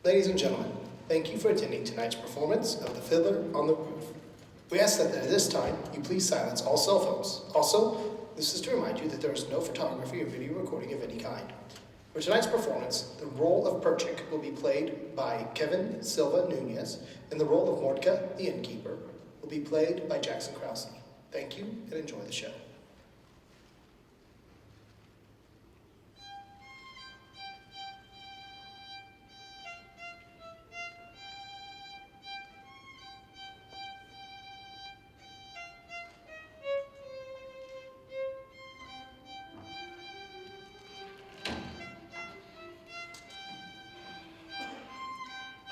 Ladies and gentlemen, thank you for attending tonight's performance of The Fiddler on the Roof. We ask that at this time, you please silence all cell phones. Also, this is to remind you that there is no photography or video recording of any kind. For tonight's performance, the role of Perchik will be played by Kevin Silva Nunez, and the role of Mordka, the innkeeper, will be played by Jackson Krause. Thank you, and enjoy the show.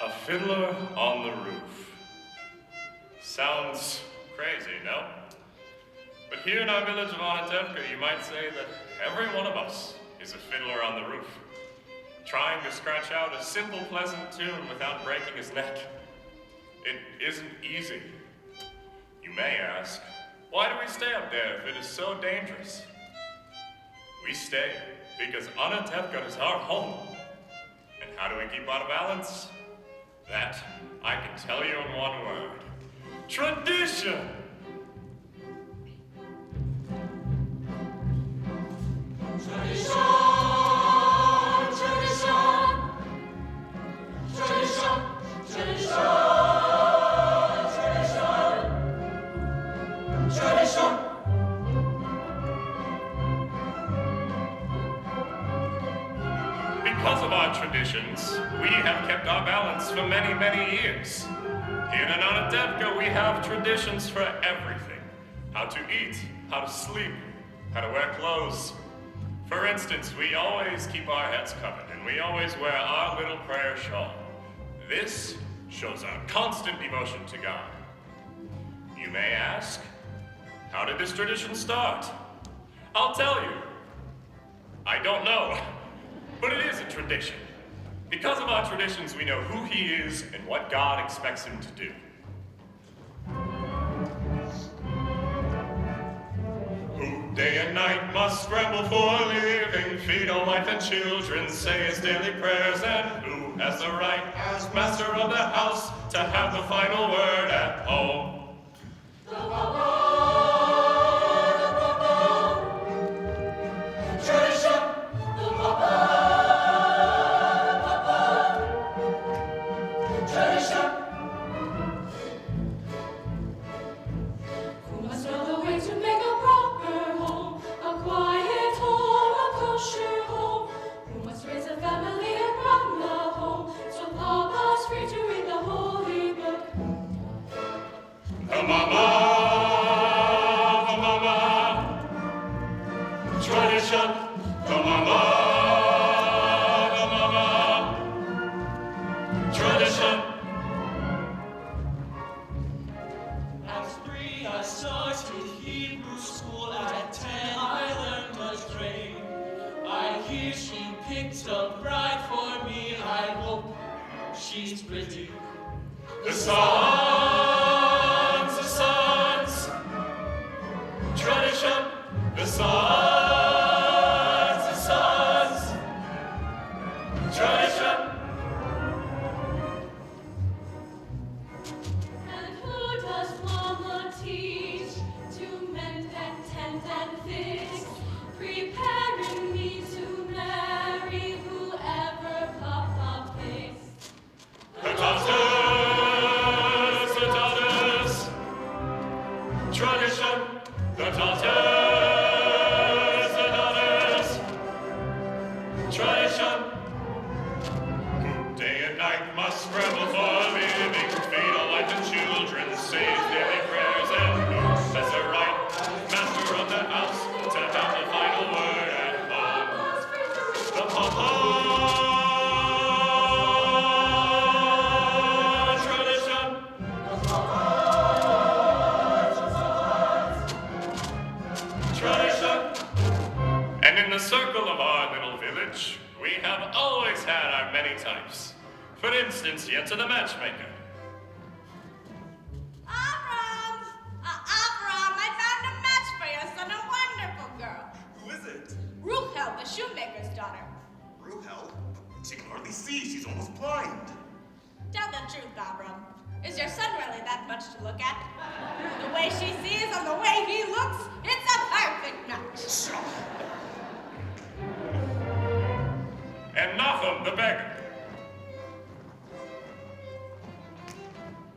A Fiddler on the Roof. Sounds crazy, no? But here in our village of Anatevka, you might say that every one of us is a fiddler on the roof, trying to scratch out a simple, pleasant tune without breaking his neck. It isn't easy. You may ask, why do we stay up there if it is so dangerous? We stay because Anatevka is our home. And how do we keep our balance? That I can tell you in one word. Tradition! Tradition! Tradition! Tradition! Tradition! Tradition! Tradition! Because of our traditions, we have kept our balance for many, many years. Here in Anatevka, we have traditions for everything. How to eat, how to sleep, how to wear clothes. For instance, we always keep our heads covered, and we always wear our little prayer shawl. This shows our constant devotion to God. You may ask, how did this tradition start? I'll tell you. I don't know. But it is a tradition. Because of our traditions, we know who he is and what God expects him to do. Who day and night must scramble for a living, feed a wife and children, say his daily prayers, and who has the right, as master of the house, to have the final word at home. The Papa! Tradition! The Papa! She's pretty. The sons, tradition, the sons, tradition. And who does Mama teach to mend and tend and fix, preparing me to marry whoever Papa picks? The daughters, tradition, the daughters, tradition. Who day and night must scramble for a living, feed a wife and children, say his daily prayers, and who has the right, master of the house, to have the final word at home? The Papa. And in the circle of our little village, we have always had our many types. For instance, Yenta the matchmaker. Avram! Avram, I found a match for your son, a wonderful girl. Who is it? Ruchel, the shoemaker's daughter. Ruhel? She can hardly see. She's almost blind. Tell the truth, Abram. Is your son really that much to look at? The way she sees and the way he looks, it's a perfect match. And Nahum the beggar.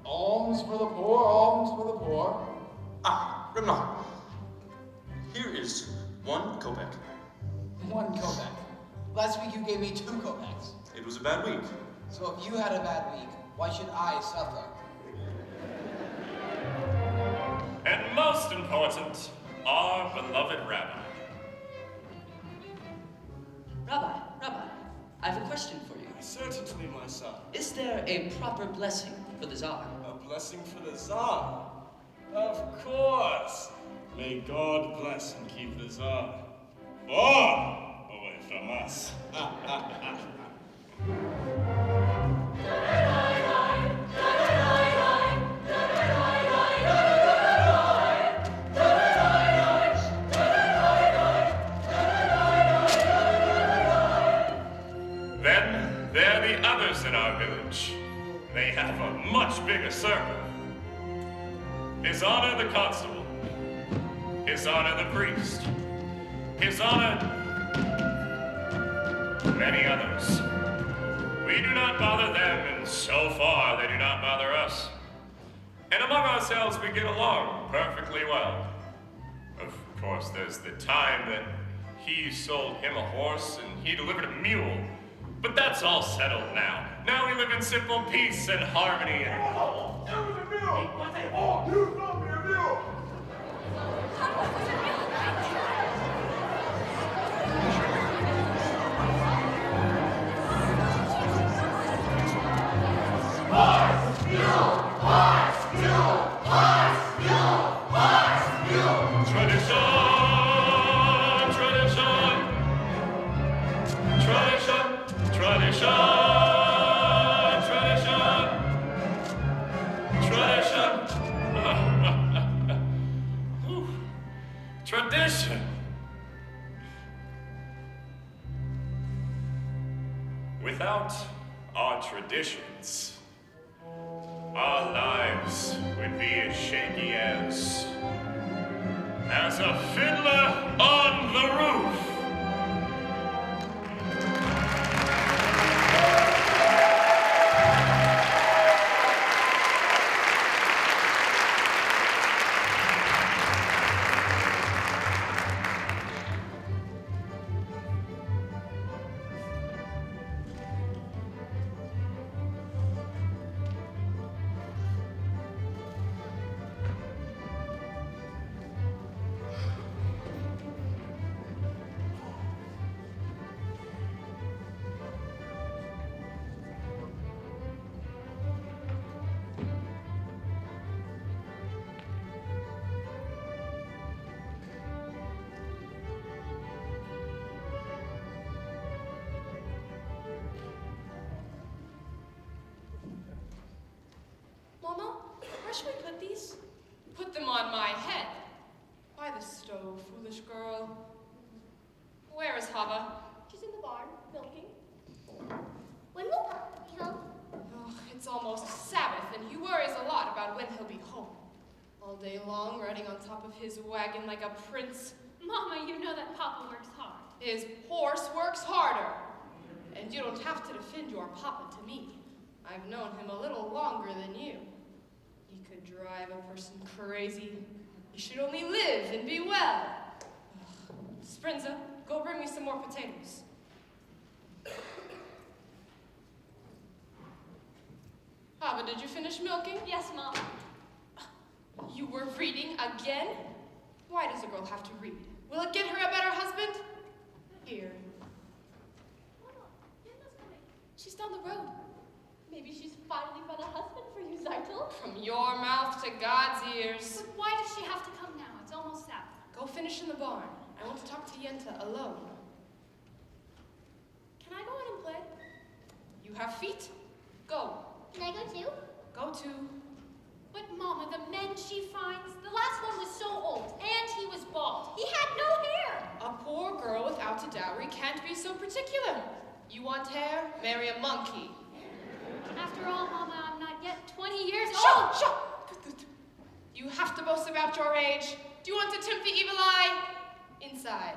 Alms for the poor, alms for the poor. Ah, Remnar. Here is 1 kopeck. 1 kopeck. Last week you gave me 2 kopecks. It was a bad week. So if you had a bad week, why should I suffer? And most important, our beloved rabbi. Rabbi, I have a question for you. Certainly, my son. Is there a proper blessing for the Tsar? A blessing for the Tsar? Of course. May God bless and keep the Tsar far away from us. Then there are the others in our village. They have a much bigger circle. His Honor the Constable. His Honor the Priest. His Honor... many others. We do not bother them, and so far they do not bother us. And among ourselves we get along perfectly well. Of course, there's the time that he sold him a horse and he delivered a mule. But that's all settled now. Now we live in simple peace and harmony and... Tradition. Without our traditions, our lives would be as shaky as a fiddler on the roof. Mama, where should we put these? Put them on my head. By the stove, foolish girl. Where is Hava? She's in the barn, milking. When will Papa be home? Oh, it's almost Sabbath, and he worries a lot about when he'll be home. All day long, riding on top of his wagon like a prince. Mama, you know that Papa works hard. His horse works harder. And you don't have to defend your Papa to me. I've known him a little longer than you. He could drive a person crazy. He should only live and be well. Ugh. Sprinza, go bring me some more potatoes. Hava, did you finish milking? Yes, Mom. You were reading again? Why does a girl have to read? Will it get her a better husband? Here. Mama, Yenna's coming. She's down the road. Maybe she's finally found a husband for you, Zartel. From your mouth to God's ears. But why does she have to come now? It's almost Sabbath. Go finish in the barn. I want to talk to Yenta alone. Can I go in and play? You have feet? Go. Can I go too? Go to. But Mama, the men she finds, the last one was so old, and he was bald. He had no hair. A poor girl without a dowry can't be so particular. You want hair? Marry a monkey. After all, Mama, I'm not yet 20 years old. Shut! You have to boast about your age. Do you want to tempt the evil eye? Inside.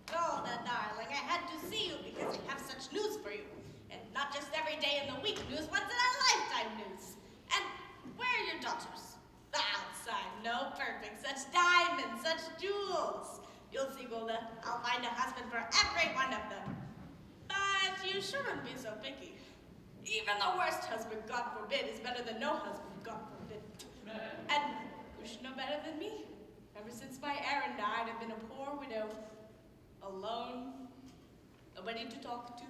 Golda, darling, I had to see you because I have such news for you. And not just every day in the week news, but in a lifetime news. And where are your daughters? Outside, no, perfect. Such diamonds, such jewels. You'll see, Golda. I'll find a husband for every one of them. But you shouldn't be so picky. Even the worst husband, God forbid, is better than no husband, God forbid. And who should know better than me? Ever since my Aaron died, I've been a poor widow. Alone. Nobody to talk to.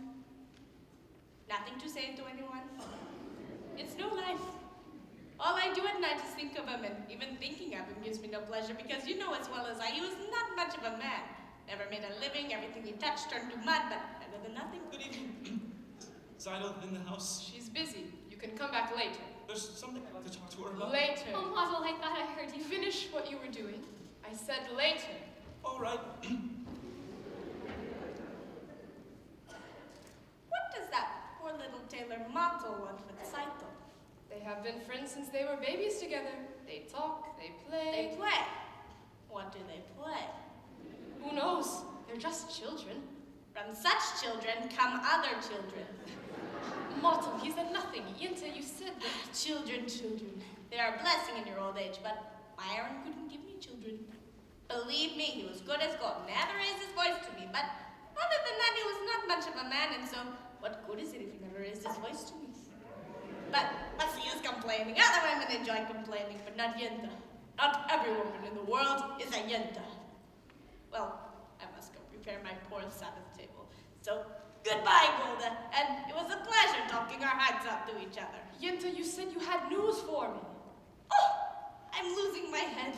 Nothing to say to anyone. It's no life. All I do at night is think of him, and even thinking of him gives me no pleasure, because you know as well as I, he was not much of a man. Never made a living, everything he touched turned to mud, but better than nothing. Good evening. Zyla in the house? She's busy. You can come back later. There's something I'd like to talk to her about. Later. Oh, Model, I thought I heard you. Finish what you were doing. I said later. All right. What does that poor little tailor Mato want with Saito? They have been friends since they were babies together. They talk, they play. They play. What do they play? Who knows? They're just children. From such children come other children. Motto, he's a nothing. Yenta, you said that. Children. They are a blessing in your old age, but my Aaron couldn't give me children. Believe me, he was good as gold. Never raised his voice to me, but other than that, he was not much of a man, and so what good is it if he never raised his voice to me? But what's the use complaining? Other women enjoy complaining, but not Yenta. Not every woman in the world is a Yenta. Well, I must go prepare my poor Sabbath table. So, goodbye, Golda, and it was a pleasure talking our hearts out to each other. Yenta, you said you had news for me. Oh, I'm losing my head.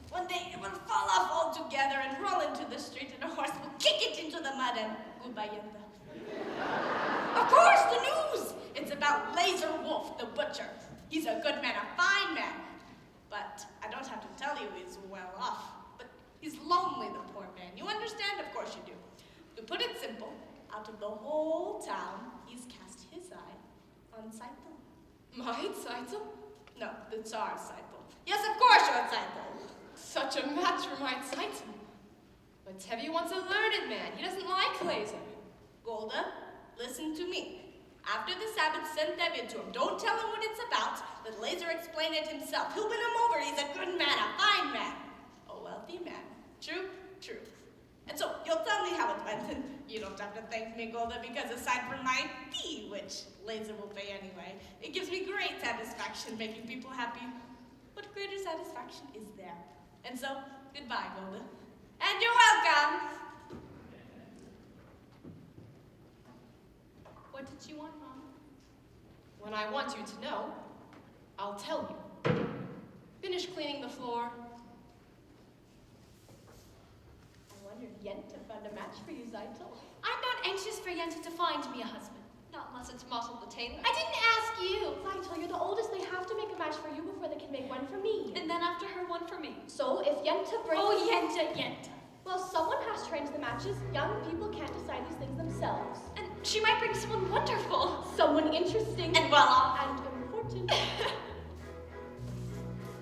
One day it will fall off altogether and roll into the street, and a horse will kick it into the mud, and goodbye, Yenta. Of course, the news! It's about Laser Wolf, the butcher. He's a good man, a fine man. But I don't have to tell you he's well off. But he's lonely, the poor man. You understand? Of course you do. To put it simple, out of the whole town, he's cast his eye on Saito. My Saito? No, the Tsar's Saito. Yes, of course you're Saito. Such a match for my Saito. But Tevi wants a learned man. He doesn't like Laser. Golda, listen to me. After the Sabbath, send Tevi to him. Don't tell him what it's about. Let Laser explain it himself. He'll win him over. He's a good man, a fine man. A wealthy man. True? True. And so, you'll tell me how it went, and you don't have to thank me, Golda, because aside from my fee, which Laser will pay anyway, it gives me great satisfaction making people happy. What greater satisfaction is there? And so, goodbye, Golda. And you're welcome! What did you want, Mom? When I want you to know, I'll tell you. Finish cleaning the floor. I wonder if Yenta found a match for you, Zaito. I'm not anxious for Yenta to find me a husband. Not unless it's Mottle the tailor. I didn't ask you. Zaito, you're the oldest. They have to make a match for you before they can make one for me. And then after her, one for me. So if Yenta brings... Oh, Yenta. Well, someone has to arrange the matches. Young people can't decide these things themselves. And she might bring someone wonderful. Someone interesting. And well off. And important.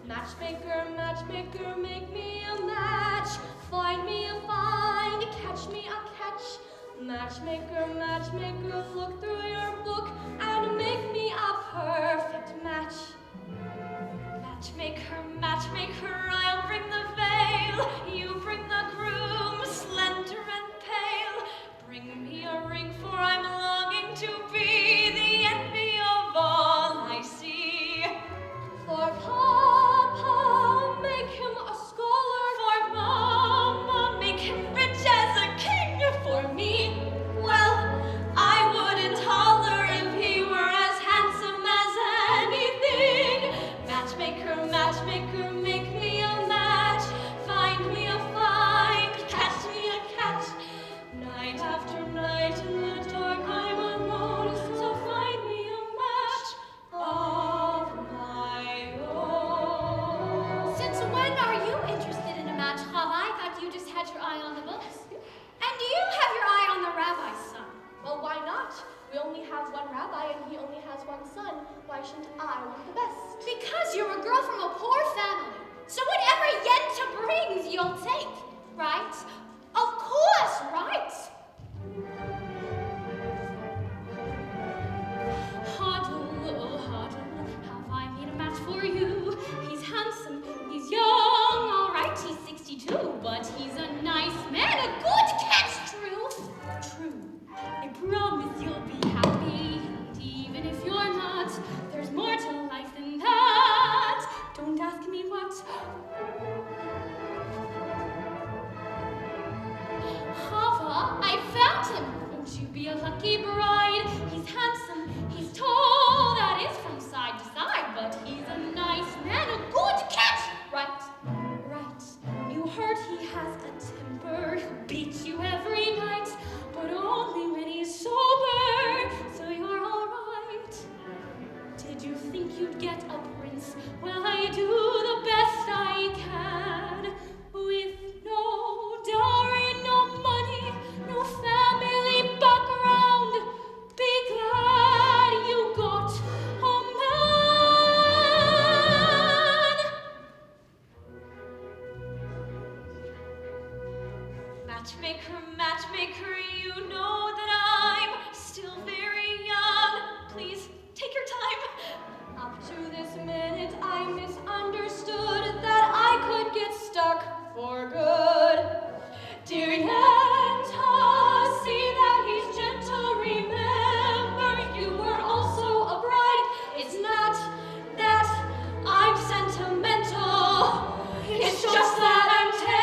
Matchmaker, matchmaker, make me a match. Find me a find, catch me a catch. Matchmaker, matchmaker, look through your book and make me a perfect match. Matchmaker, matchmaker, I'll bring the veil. You bring the groom, slender and pale. Bring me a ring, for I'm longing to be the envy of all I see. For Papa, make him a scholar. For Mama, make him rich as a king. For me, well, I wouldn't holler if he were as handsome shouldn't I want the best? Because you're a girl from a poor family. So whatever Yenta brings, you'll take, right? Of course, right? Huddle, huddle, have I made a match for you? He's handsome, he's young, all right, he's 62, but he's a nice man, a good catch, true? True. I promise you'll be happy, and even if you're not, there's more to life than that. Don't ask me what. Hava, I found him. Won't you be a lucky bride? He's handsome, he's tall, that is from side to side, but he's a nice man, a good catch. Right, right. You heard he has a temper, he'll beat you every night, but only when he's sober, so you're all right. Did you think you'd get a prince? Well, I do the best I can, with no dowry, no money, no family background. Be glad you got a man. Matchmaker, matchmaker, you know that I'm still very young. Please take your time. Up to this minute, I misunderstood that I could get stuck for good. Dear Yenta, see that he's gentle. Remember, you were also a bride. It's not that I'm sentimental. It's just that I'm terrified.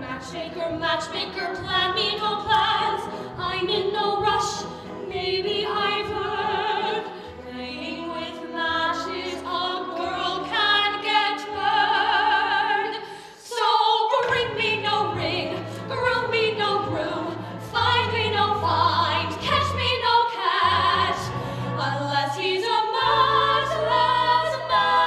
Matchmaker, matchmaker, plan me no plans. I'm in no rush. Maybe I've heard playing with matches, a girl can get burned. So bring me no ring, groom me no groom, find me no find, catch me no catch, unless he's a matchless match.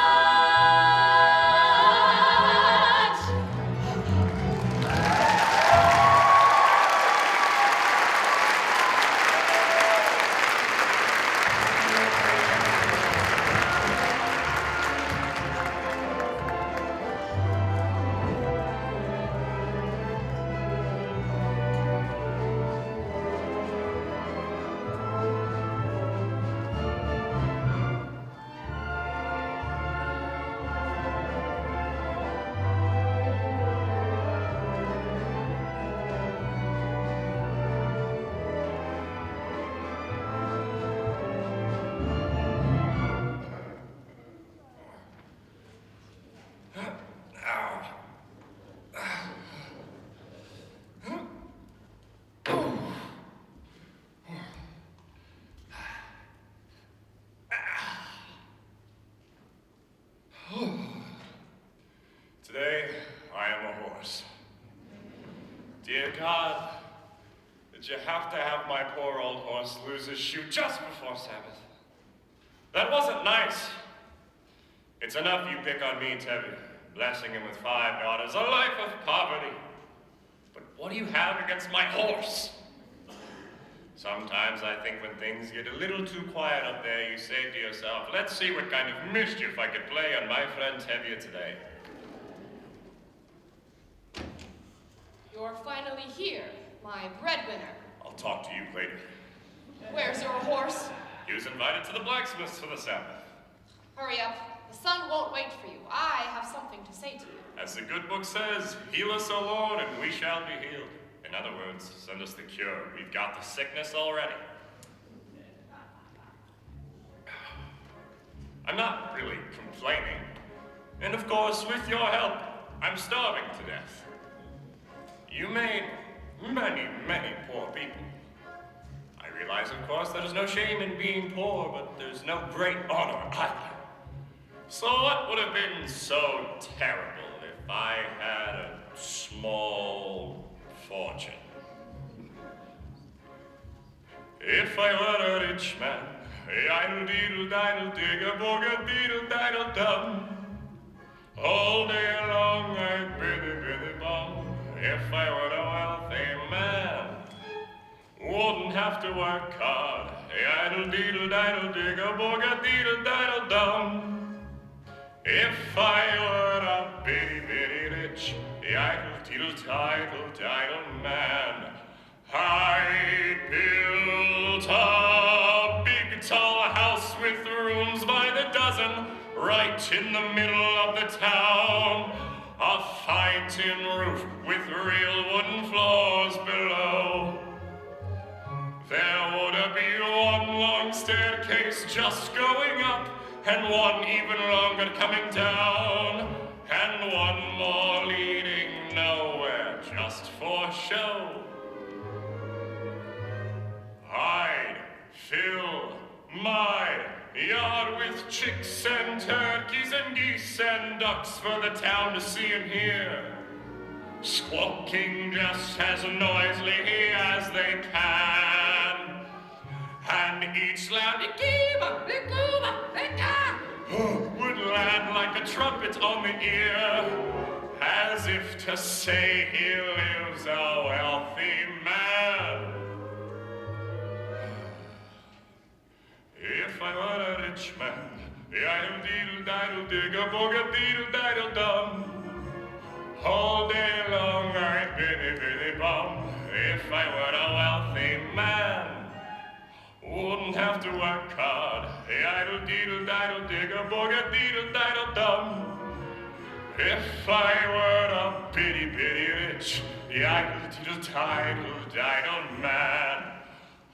Today, I am a horse. Dear God, did you have to have my poor old horse lose his shoe just before Sabbath? That wasn't nice. It's enough you pick on me, Tevye, blessing him with 5 daughters, a life of poverty. But what do you have against my horse? Sometimes I think when things get a little too quiet up there, you say to yourself, let's see what kind of mischief I could play on my friend Tevye today. You're finally here, my breadwinner. I'll talk to you later. Where's your horse? He was invited to the blacksmith's for the Sabbath. Hurry up. The sun won't wait for you. I have something to say to you. As the good book says, heal us, O Lord, and we shall be healed. In other words, send us the cure. We've got the sickness already. I'm not really complaining. And of course, with your help, I'm starving to death. You made many, many poor people. I realize, of course, there's no shame in being poor, but there's no great honor either. So what would have been so terrible if I had a small fortune? If I were a rich man, a idle-deedle-diddle-dig-a-boog-a-deedle-diddle-dum, all day long I'd biddy-biddy-bum. If I were a wealthy man, wouldn't have to work hard. Idle deedle diddle dig a booga deedle diddle dum. If I were a bitty bitty rich, idle deedle title diddle man, I'd build a big tall house with rooms by the dozen, right in the middle of the town. A fine tin roof with real wooden floors below. There would be one long staircase just going up, and one even longer coming down, and one more leading nowhere just for show. I'd fill my yard with chicks and turkeys and geese and ducks for the town to see and hear, squawking just as noisily as they can. And each loud would land like a trumpet on the ear, as if to say he lives a wealthy man. If I were a rich man, idle deedle diddle dig a booga deedle diddle dum. All day long I'd biddy biddy bum. If I were a wealthy man, wouldn't have to work hard. Idle deedle diddle dig a booga deedle diddle dum. If I were a bitty bitty rich, idle deedle title diddle man,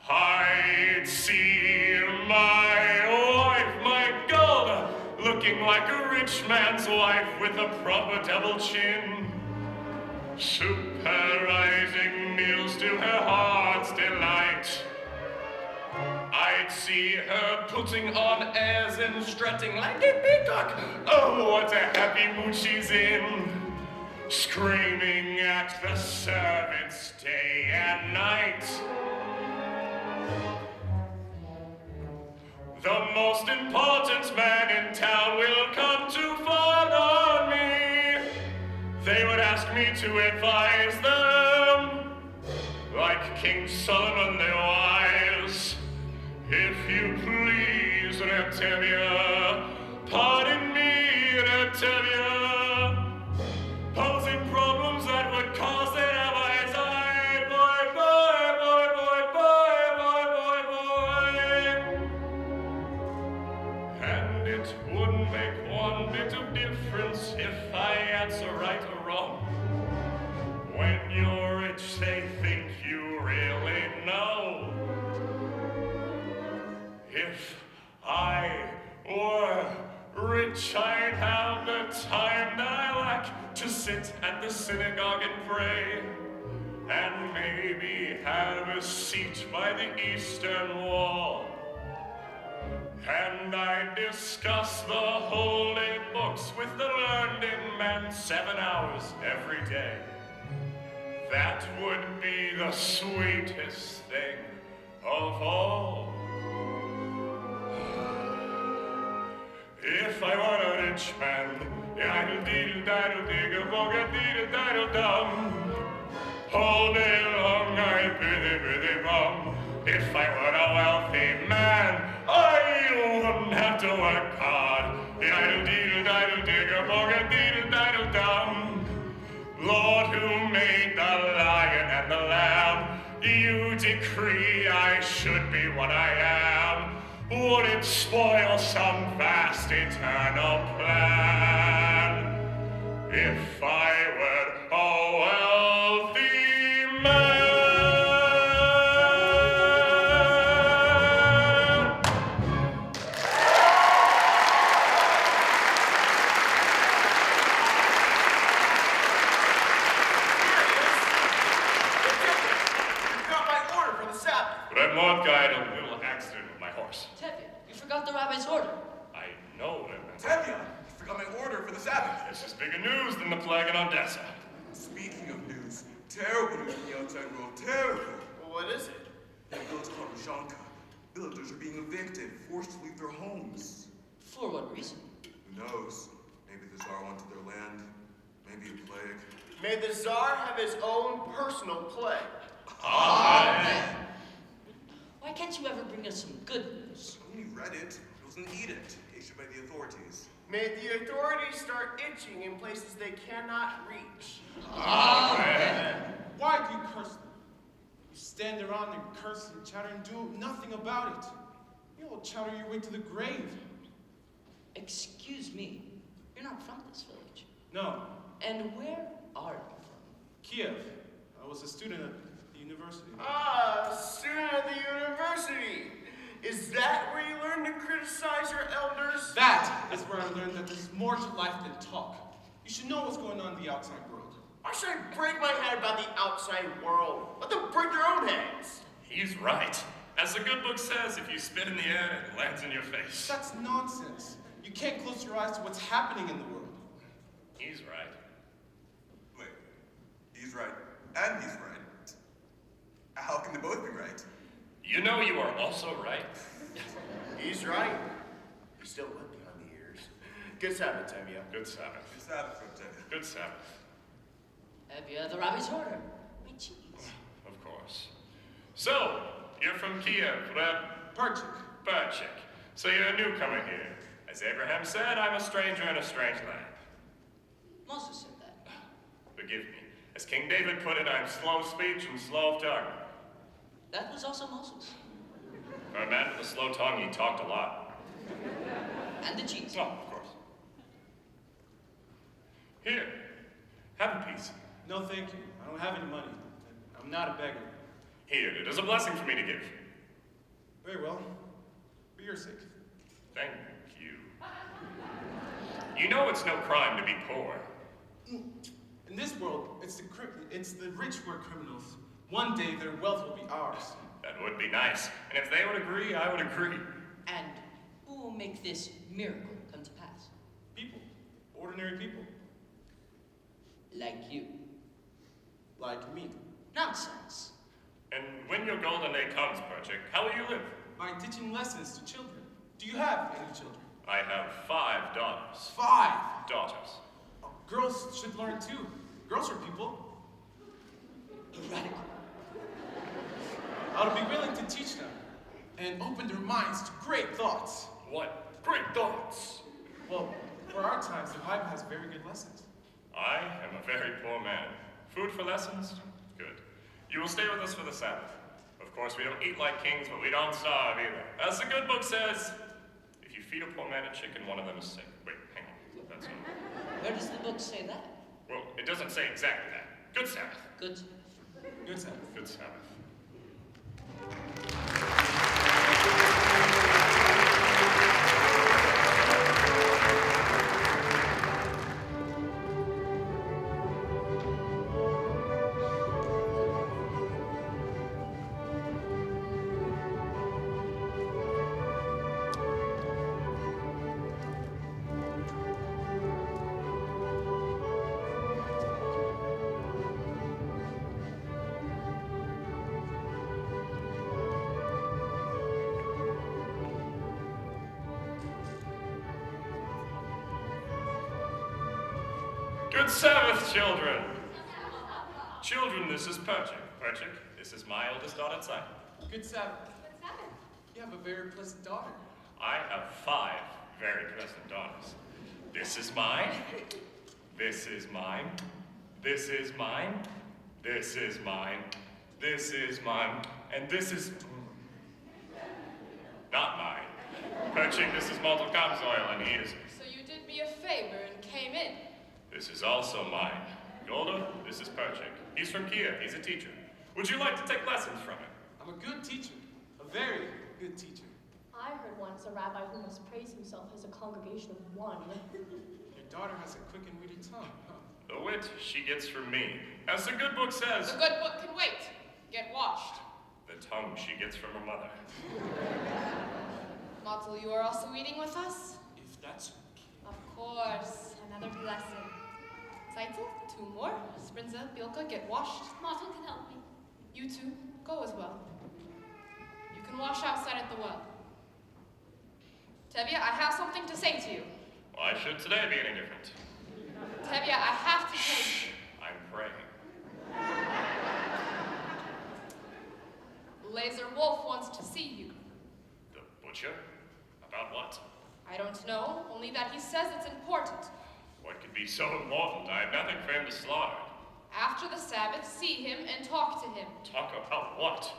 I'd see my wife, my gold, looking like a rich man's wife with a proper double chin, supervising meals to her heart's delight. I'd see her putting on airs and strutting like a peacock. Oh, what a happy mood she's in, screaming at the servants day and night. The most important man in town will come to follow me. They would ask me to advise them, like King Solomon they're wise. If you please, Reptilia, pardon me, Reptilia, posing problems that would cause their allies eye, boy, boy, boy, boy, boy, boy, boy, boy. And it wouldn't make one bit of difference if I answer right or wrong. When you're rich, they think you really know. If I were rich, I'd have the time that I lack to sit at the synagogue and pray, and maybe have a seat by the eastern wall. And I'd discuss the holy books with the learned men 7 hours every day. That would be the sweetest thing of all. If I were a rich man, idle deedle diddle dig a booga deedle diddle dum. All day long I'd biddy biddy bum. If I were a wealthy man, I wouldn't have to work hard. Idle deedle diddle dig a booga deedle diddle dum. Lord, who made the lion and the lamb, you decree I should be what I am. Would it spoil some vast eternal plan if I were a wealthy man? But Mordecai had a little accident with my horse. Tevye, you forgot the rabbi's order. I know what it meant. Tevye, you forgot my order for the Sabbath. This is bigger news than the plague in Odessa. Speaking of news, terrible news in the outside world, terrible. Well, what is it? In a village called Rushanka, villagers are being evicted, forced to leave their homes. For what reason? Who knows? Maybe the Tsar wanted their land, maybe a plague. May the Tsar have his own personal plague. Amen. Why can't you ever bring us some good news? Only read it. It was an edict issued by the authorities. May the authorities start itching in places they cannot reach. Amen. Why do you curse them? You stand around and curse and chatter and do nothing about it. You will chatter your way to the grave. Excuse me, you're not from this village. No. And where are you from? Kiev. I was a student at the university. Ah, student at the university. Is that where you learn to criticize your elders? That is where I learned that there's more to life than talk. You should know what's going on in the outside world. Why should I break my head about the outside world? Let them break their own heads. He's right. As the good book says, if you spit in the air, it lands in your face. That's nonsense. You can't close your eyes to what's happening in the world. He's right. Wait, he's right, and he's right. How can they both be right? You know you are also right. He's right. He's still wet behind the ears. Good Sabbath, Tevye. Good Sabbath. Good Sabbath, Tevye. Good Sabbath. Tevye, the rabbi's order. My cheese. Of course. So, you're from Kiev, right? Perchik. Perchik. So you're a newcomer here. As Abraham said, I'm a stranger in a strange land. Moses said that. Forgive me. As King David put it, I'm slow of speech and slow of tongue. That was also Moses. For a man with a slow tongue, he talked a lot. And the cheese. Oh, of course. Here, have a piece. No, thank you. I don't have any money. I'm not a beggar. Here, it is a blessing for me to give. Very well. For your sake. Thank you. You know it's no crime to be poor. In this world, it's the rich who are criminals. One day, their wealth will be ours. That would be nice. And if they would agree, I would agree. And who will make this miracle come to pass? People. Ordinary people. Like you. Like me. Nonsense. And when your golden day comes, Perchik, how will you live? By teaching lessons to children. Do you have any children? I have 5 daughters. 5 daughters. Girls should learn too. Girls are people. Radical. I would be willing to teach them and open their minds to great thoughts. What great thoughts? Well, for our times, the Bible has very good lessons. I am a very poor man. Food for lessons? Good. You will stay with us for the Sabbath. Of course, we don't eat like kings, but we don't starve either. As the good book says, if you feed a poor man a chicken, one of them is sick. Wait, hang on. That's all. Where does the book say that? Well, it doesn't say exactly that. Good Sabbath. Good. Good Sabbath. Good Sabbath. Good Sabbath, children. Children, this is Perchik. Perchik, this is my oldest daughter, Tsai. Good Sabbath. You have a very pleasant daughter. I have 5 very pleasant daughters. This is mine. This is mine. This is mine. This is mine. This is mine. And this is not mine. Perchik, this is Mortal Comsoil, and he is. So you did me a favor and came in. This is also mine. Golda, this is Perchik. He's from Kiev. He's a teacher. Would you like to take lessons from him? I'm a good teacher. A very good teacher. I heard once a rabbi who must praise himself has a congregation of 1. Your daughter has a quick and witty tongue, huh? The wit she gets from me. As the good book says, The good book can wait. Get washed. the tongue she gets from her mother. Motzel, you are also eating with us? If that's Of course. Another blessing. Seitzel, 2 more. Sprinza, Bilka, get washed. Mottel can help me. You 2, go as well. You can wash outside at the well. Tevye, I have something to say to you. Why should today be any different? Tevye, I have to tell you. I'm praying. Laser Wolf wants to see you. The butcher? About what? I don't know, only that he says it's important. What could be so important? I have nothing for him to slaughter. After the Sabbath, see him and talk to him. Talk about what?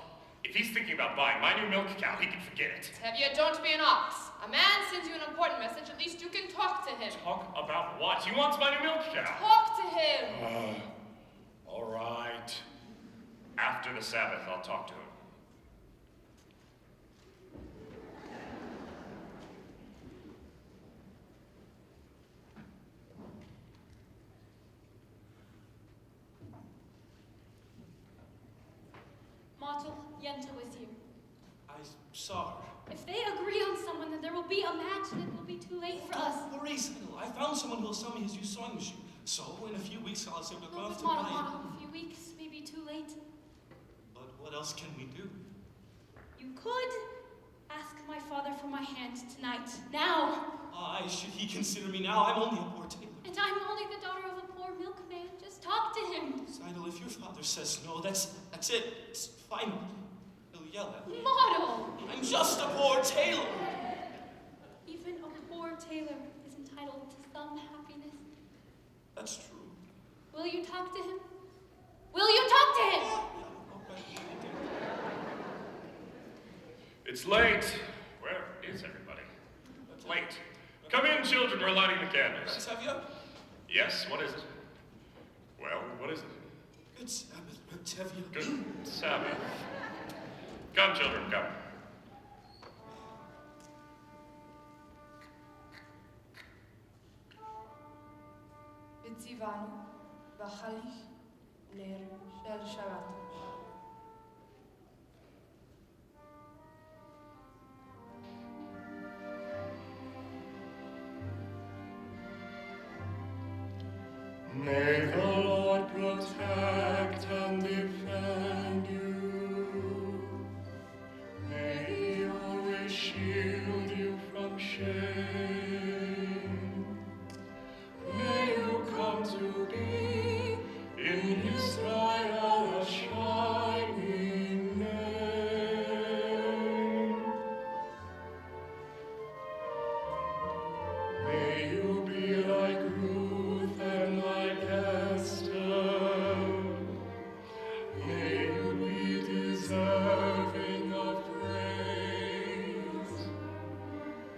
If he's thinking about buying my new milk cow, he can forget it. Tevye, don't be an ox. A man sends you an important message, at least you can talk to him. Talk about what? He wants my new milk cow. Talk to him. All right. After the Sabbath, I'll talk to him. Mottel, Yenta was here. I saw her. If they agree on someone, then there will be a match and it will be too late for us. Don't worry, Sandal. I found someone who will sell me his new sewing machine. So, in a few weeks, I'll be able to go off to buy Mottel, a few weeks, maybe too late. But what else can we do? You could ask my father for my hand tonight. Now. Why should he consider me now? I'm only a poor tailor. And I'm only the daughter of a poor milkman. Just talk to him. Seidel, if your father says no, that's it. It's final. He'll yell at me. Mottel! I'm just a poor tailor. Even a poor tailor is entitled to some happiness. That's true. Will you talk to him? Will you talk to him? It's late. Where is everybody? It's late. Come in, children. We're lighting the candles. Tevye? Yes, what is it? Well, what is it? Good Sabbath, Tevye. Good Sabbath. Come, children, come. וציוונו בחליך נר של שבת. May the Lord protect and defend you. May He always shield you from shame. May you come to be in Israel a shining name. May you be like Ruth and like Esther. May you be deserving of praise.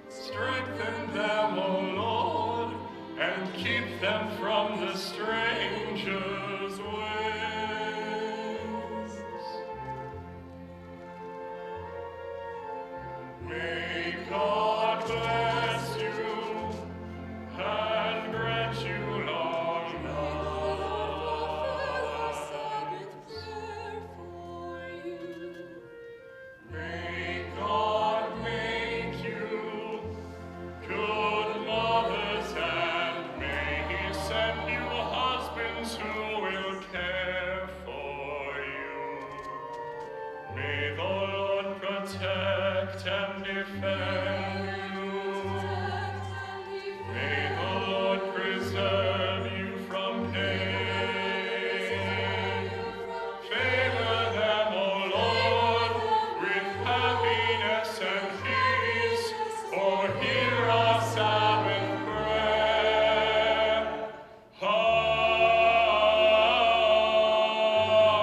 Strengthen them, O Lord, and keep them from the stranger's ways. May God bless you and grant you long life. May God make you good mothers, and may He send you husbands who will care for you. May the Lord protect and defend you. May the Lord preserve you from pain. Favor them, O Lord, with happiness and peace, for hear our Sabbath prayer.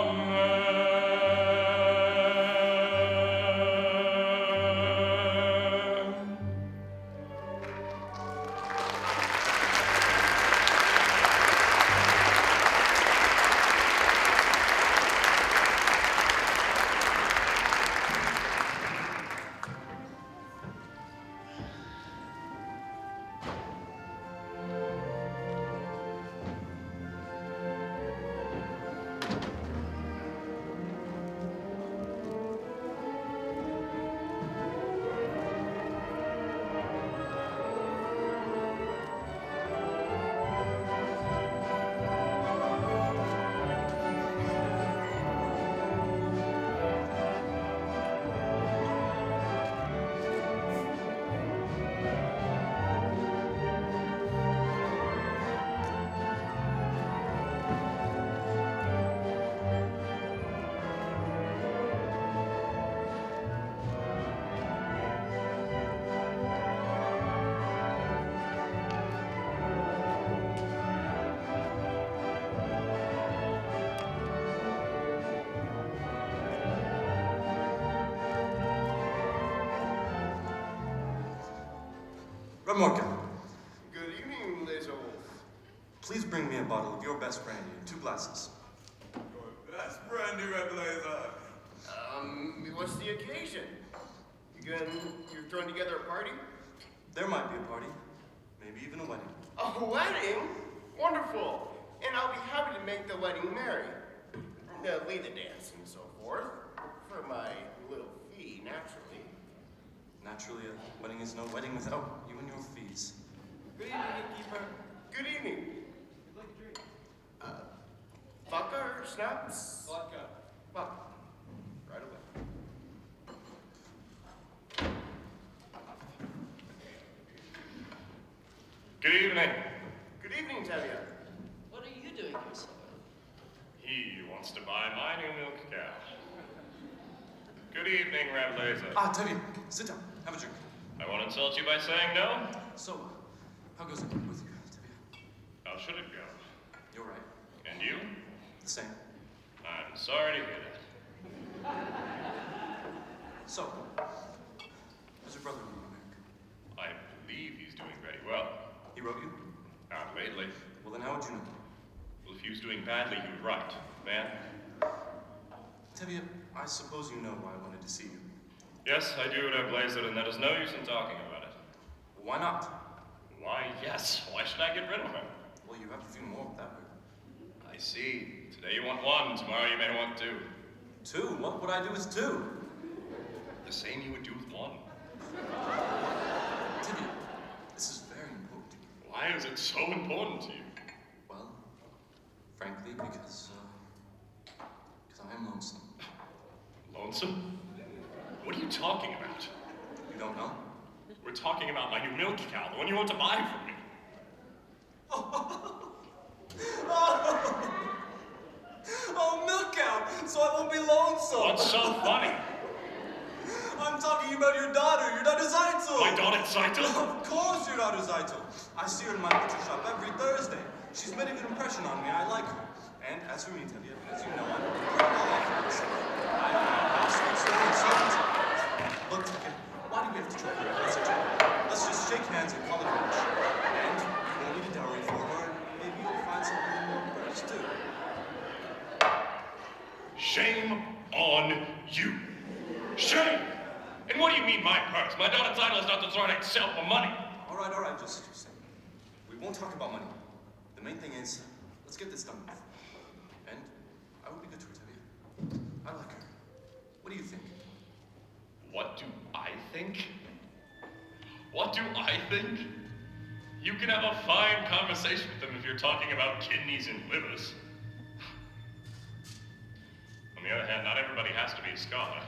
Amen. Remorka, Good evening, Laser Wolf. please bring me a bottle of your best brandy and 2 glasses. That's brandy, Red Blazer. What's the occasion? You're throwing together a party? There might be a party, maybe even a wedding. A wedding? Wonderful. And I'll be happy to make the wedding merry. Lead the dance and so forth. For my little fee, naturally. Naturally, a wedding is no wedding without you and your fees. Good evening, innkeeper. Good evening. You'd like a drink? Vodka or snaps? Vodka. Vodka. Right away. Good evening. Good evening, Tevye. What are you doing here so early? He wants to buy my new milk cow. Good evening, Rablazer. Ah, Tevye, sit down. Have a drink. I won't insult you by saying no. So, how goes it with you, Tevye? How should it go? You're right. And you? The same. I'm sorry to hear that. So, how's your brother in America? I believe he's doing very well. He wrote you? Not lately. Well, then how would you know? Well, if he was doing badly, he would write. Man. Tevye, I suppose you know why I wanted to see you. Yes, I do, Rablazer, and that is no use in talking about it. Why not? Why, yes. Why should I get rid of him? Well, you have a few more without her. I see. Today you want 1, tomorrow you may want 2. 2? What would I do with 2? The same you would do with 1. Tevye, this is very important. Why is it so important to you? Well, frankly, because I am lonesome. Lonesome? What are you talking about? You don't know? We're talking about my new milk cow, the one you want to buy from me. Oh, milk cow, so I won't be lonesome. What's so funny? I'm talking about your daughter Zaito. My daughter Zaito? Of course your daughter Zaito. I see her in my butcher shop every Thursday. She's made a good impression on me. I like her. And as for me, Tevye, as you know, I'm I have sweet and sweet. Look, Tevye, why do we have to try her? Let's just shake hands and call it a match. And you won't need a dowry for her, and maybe you'll find something more precious too. Shame on you. Shame! And what do you mean, my purse? My daughter Zaito is not the sort I'd sell for money. All right, just we won't talk about money. The main thing is, let's get this done with. And I will be good to her, Tevye. I like her. What do you think? What do I think? What do I think? You can have a fine conversation with them if you're talking about kidneys and livers. On the other hand, not everybody has to be a scholar.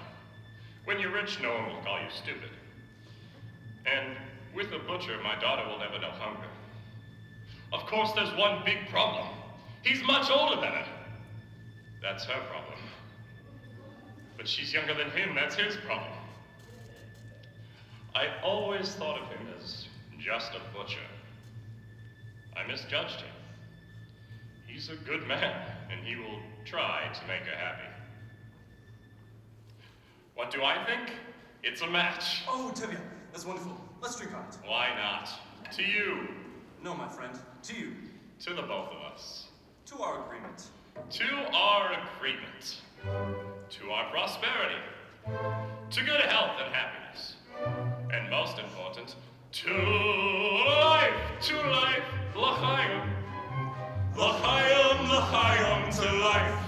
When you're rich, no one will call you stupid. And with a butcher, my daughter will never know hunger. Of course, there's one big problem. He's much older than her. That's her problem. But she's younger than him, that's his problem. I always thought of him as just a butcher. I misjudged him. He's a good man, and he will try to make her happy. What do I think? It's a match. Oh, Tevye, that's wonderful. Let's drink on it. Why not? To you. No, my friend. To you. To the both of us. To our agreement. To our agreement. To our prosperity. To good health and happiness. And most important, to life. To life. L'chaim. L'chaim, l'chaim, to life.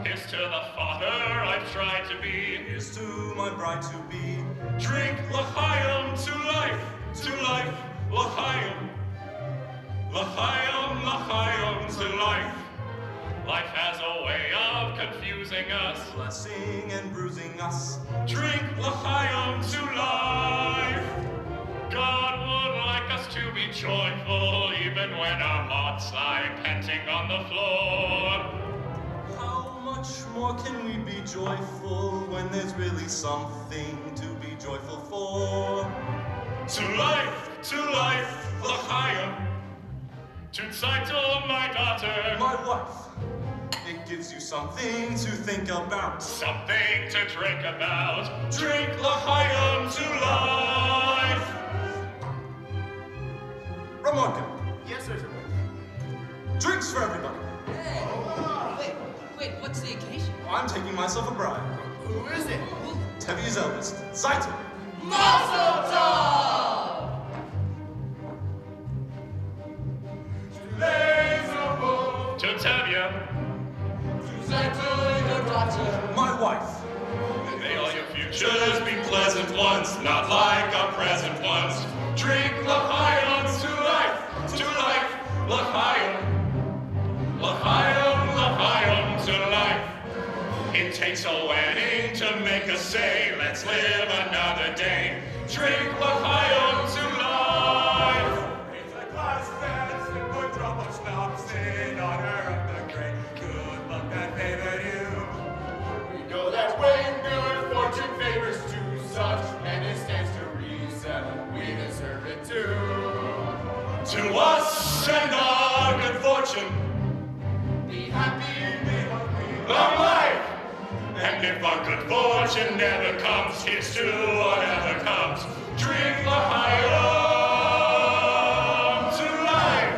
Here's to the father I've tried to be. Here's to my bride to be. Drink l'chaim to life, l'chaim. L'chaim, l'chaim to life. Life has a way of confusing us. Blessing and bruising us. Drink l'chaim to life. God would like us to be joyful even when our hearts lie panting on the floor. How much more can we be joyful when there's really something to be joyful for? To life, l'chaim. To Zaito, my daughter. My wife. It gives you something to think about. Something to drink about. Drink l'chaim to life. I'm taking myself a bride. Who is it? Tevia's eldest, Zaito. Mazel tov! To Tevye, Zaito, your daughter. My wife. may all your futures be pleasant ones, not like our present ones. Drink l'chaim to life, l'chaim, l'chaim, l'chaim to life. It takes a wedding to make us say, let's live another day. Drink l'chaim to life. It's a glass fence, a good drop of schnapps in honor of the great good luck that favored you. We know that when good fortune favors to such, and it stands to reason, we deserve it too. To us and our good fortune, Be happy, long life. And if our good fortune never comes, here's to whatever comes. Drink l'chaim to life.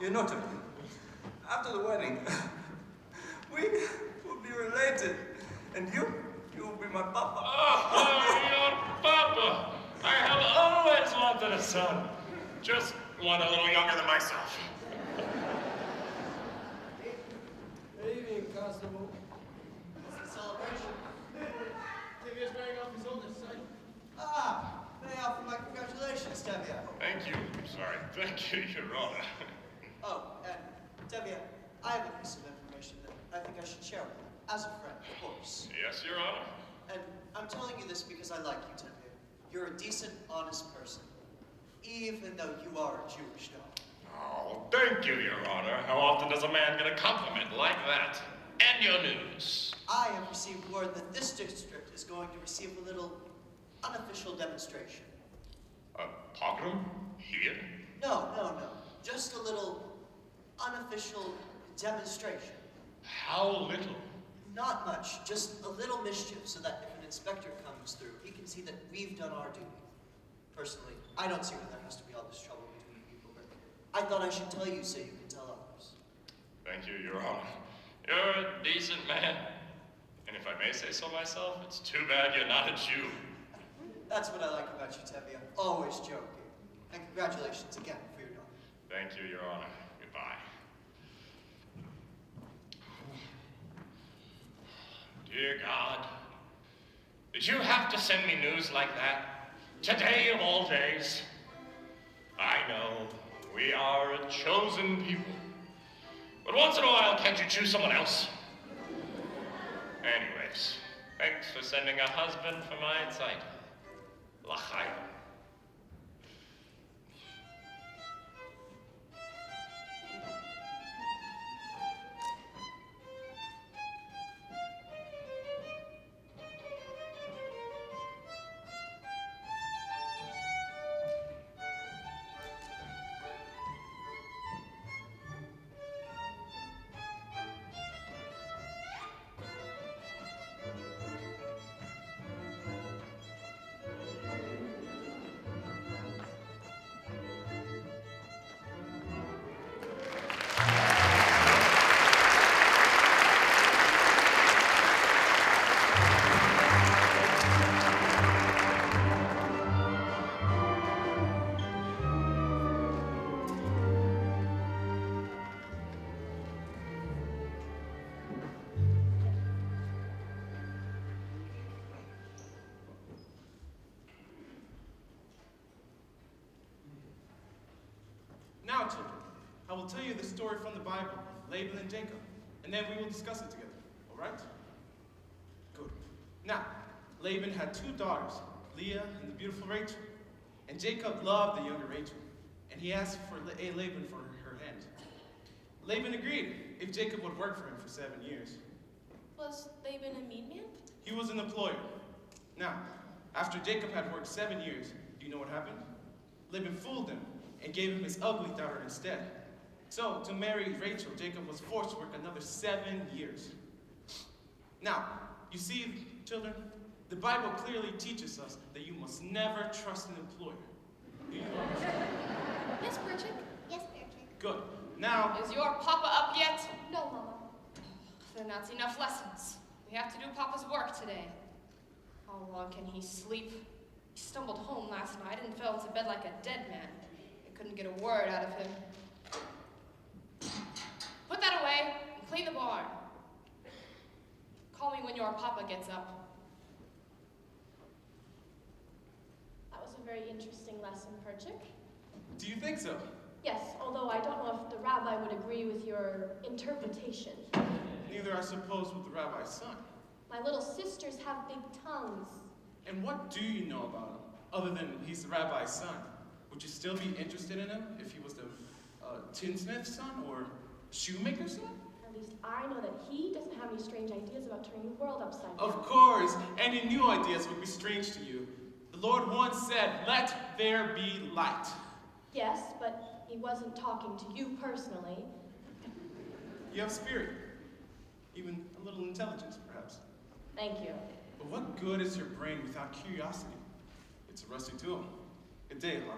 You know, Tevye, after the wedding, we will be related. And you will be my papa. Oh, your papa! I have always wanted a son. Just one a little younger than myself. Good evening, Constable. It's a celebration. Tevye's marrying off his oldest son. Ah, may I offer my congratulations, Tevye. Thank you. Sorry. Thank you, Your Honor. Oh, and Tevye, I have a piece of information that I think I should share with you, as a friend, of course. Yes, Your Honor. And I'm telling you this because I like you, Tevye. You're a decent, honest person, even though you are a Jewish dog. Oh, thank you, Your Honor. How often does a man get a compliment like that? And your news. I have received word that this district is going to receive a little unofficial demonstration. A pogrom? Here? No. Just a little unofficial demonstration. How little? Not much, just a little mischief so that if an inspector comes through, he can see that we've done our duty. Personally, I don't see why there has to be all this trouble between people, but I thought I should tell you so you can tell others. Thank you, Your Honor. You're a decent man. And if I may say so myself, it's too bad you're not a Jew. That's what I like about you, Tevye. Always joking. And congratulations again for your daughter. Thank you, Your Honor. Goodbye. Dear God, did you have to send me news like that? Today of all days? I know, we are a chosen people. But once in a while, can't you choose someone else? Anyways, thanks for sending a husband for my Zeit. L'chaim. Now, children, I will tell you the story from the Bible, Laban and Jacob, and then we will discuss it together, all right? Good. Now, Laban had 2 daughters, Leah and the beautiful Rachel. And Jacob loved the younger Rachel, and he asked for Laban for her hand. Laban agreed if Jacob would work for him for 7 years. Was Laban a mean man? He was an employer. Now, after Jacob had worked 7 years, do you know what happened? Laban fooled him and gave him his ugly daughter instead. So, to marry Rachel, Jacob was forced to work another 7 years. Now, you see, children, the Bible clearly teaches us that you must never trust an employer. Do you understand? Yes, Berchick. Yes, Berchick. Good. Now... Is your papa up yet? No, Mama. Then that's enough lessons. We have to do papa's work today. How long can he sleep? He stumbled home last night and fell into bed like a dead man. I couldn't get a word out of him. Put that away and clean the barn. Call me when your papa gets up. That was a very interesting lesson, Berchick. Do you think so? Yes, although I don't know if the rabbi would agree with your interpretation. Neither, I suppose, with the rabbi's son. My little sisters have big tongues. And what do you know about him, other than he's the rabbi's son? Would you still be interested in him if he was the tinsmith's son or shoemaker's son? At least I know that he doesn't have any strange ideas about turning the world upside down. Of course, any new ideas would be strange to you. The Lord once said, "Let there be light." Yes, but he wasn't talking to you personally. You have spirit, even a little intelligence, perhaps. Thank you. But what good is your brain without curiosity? It's a rusty tool. Good day, huh?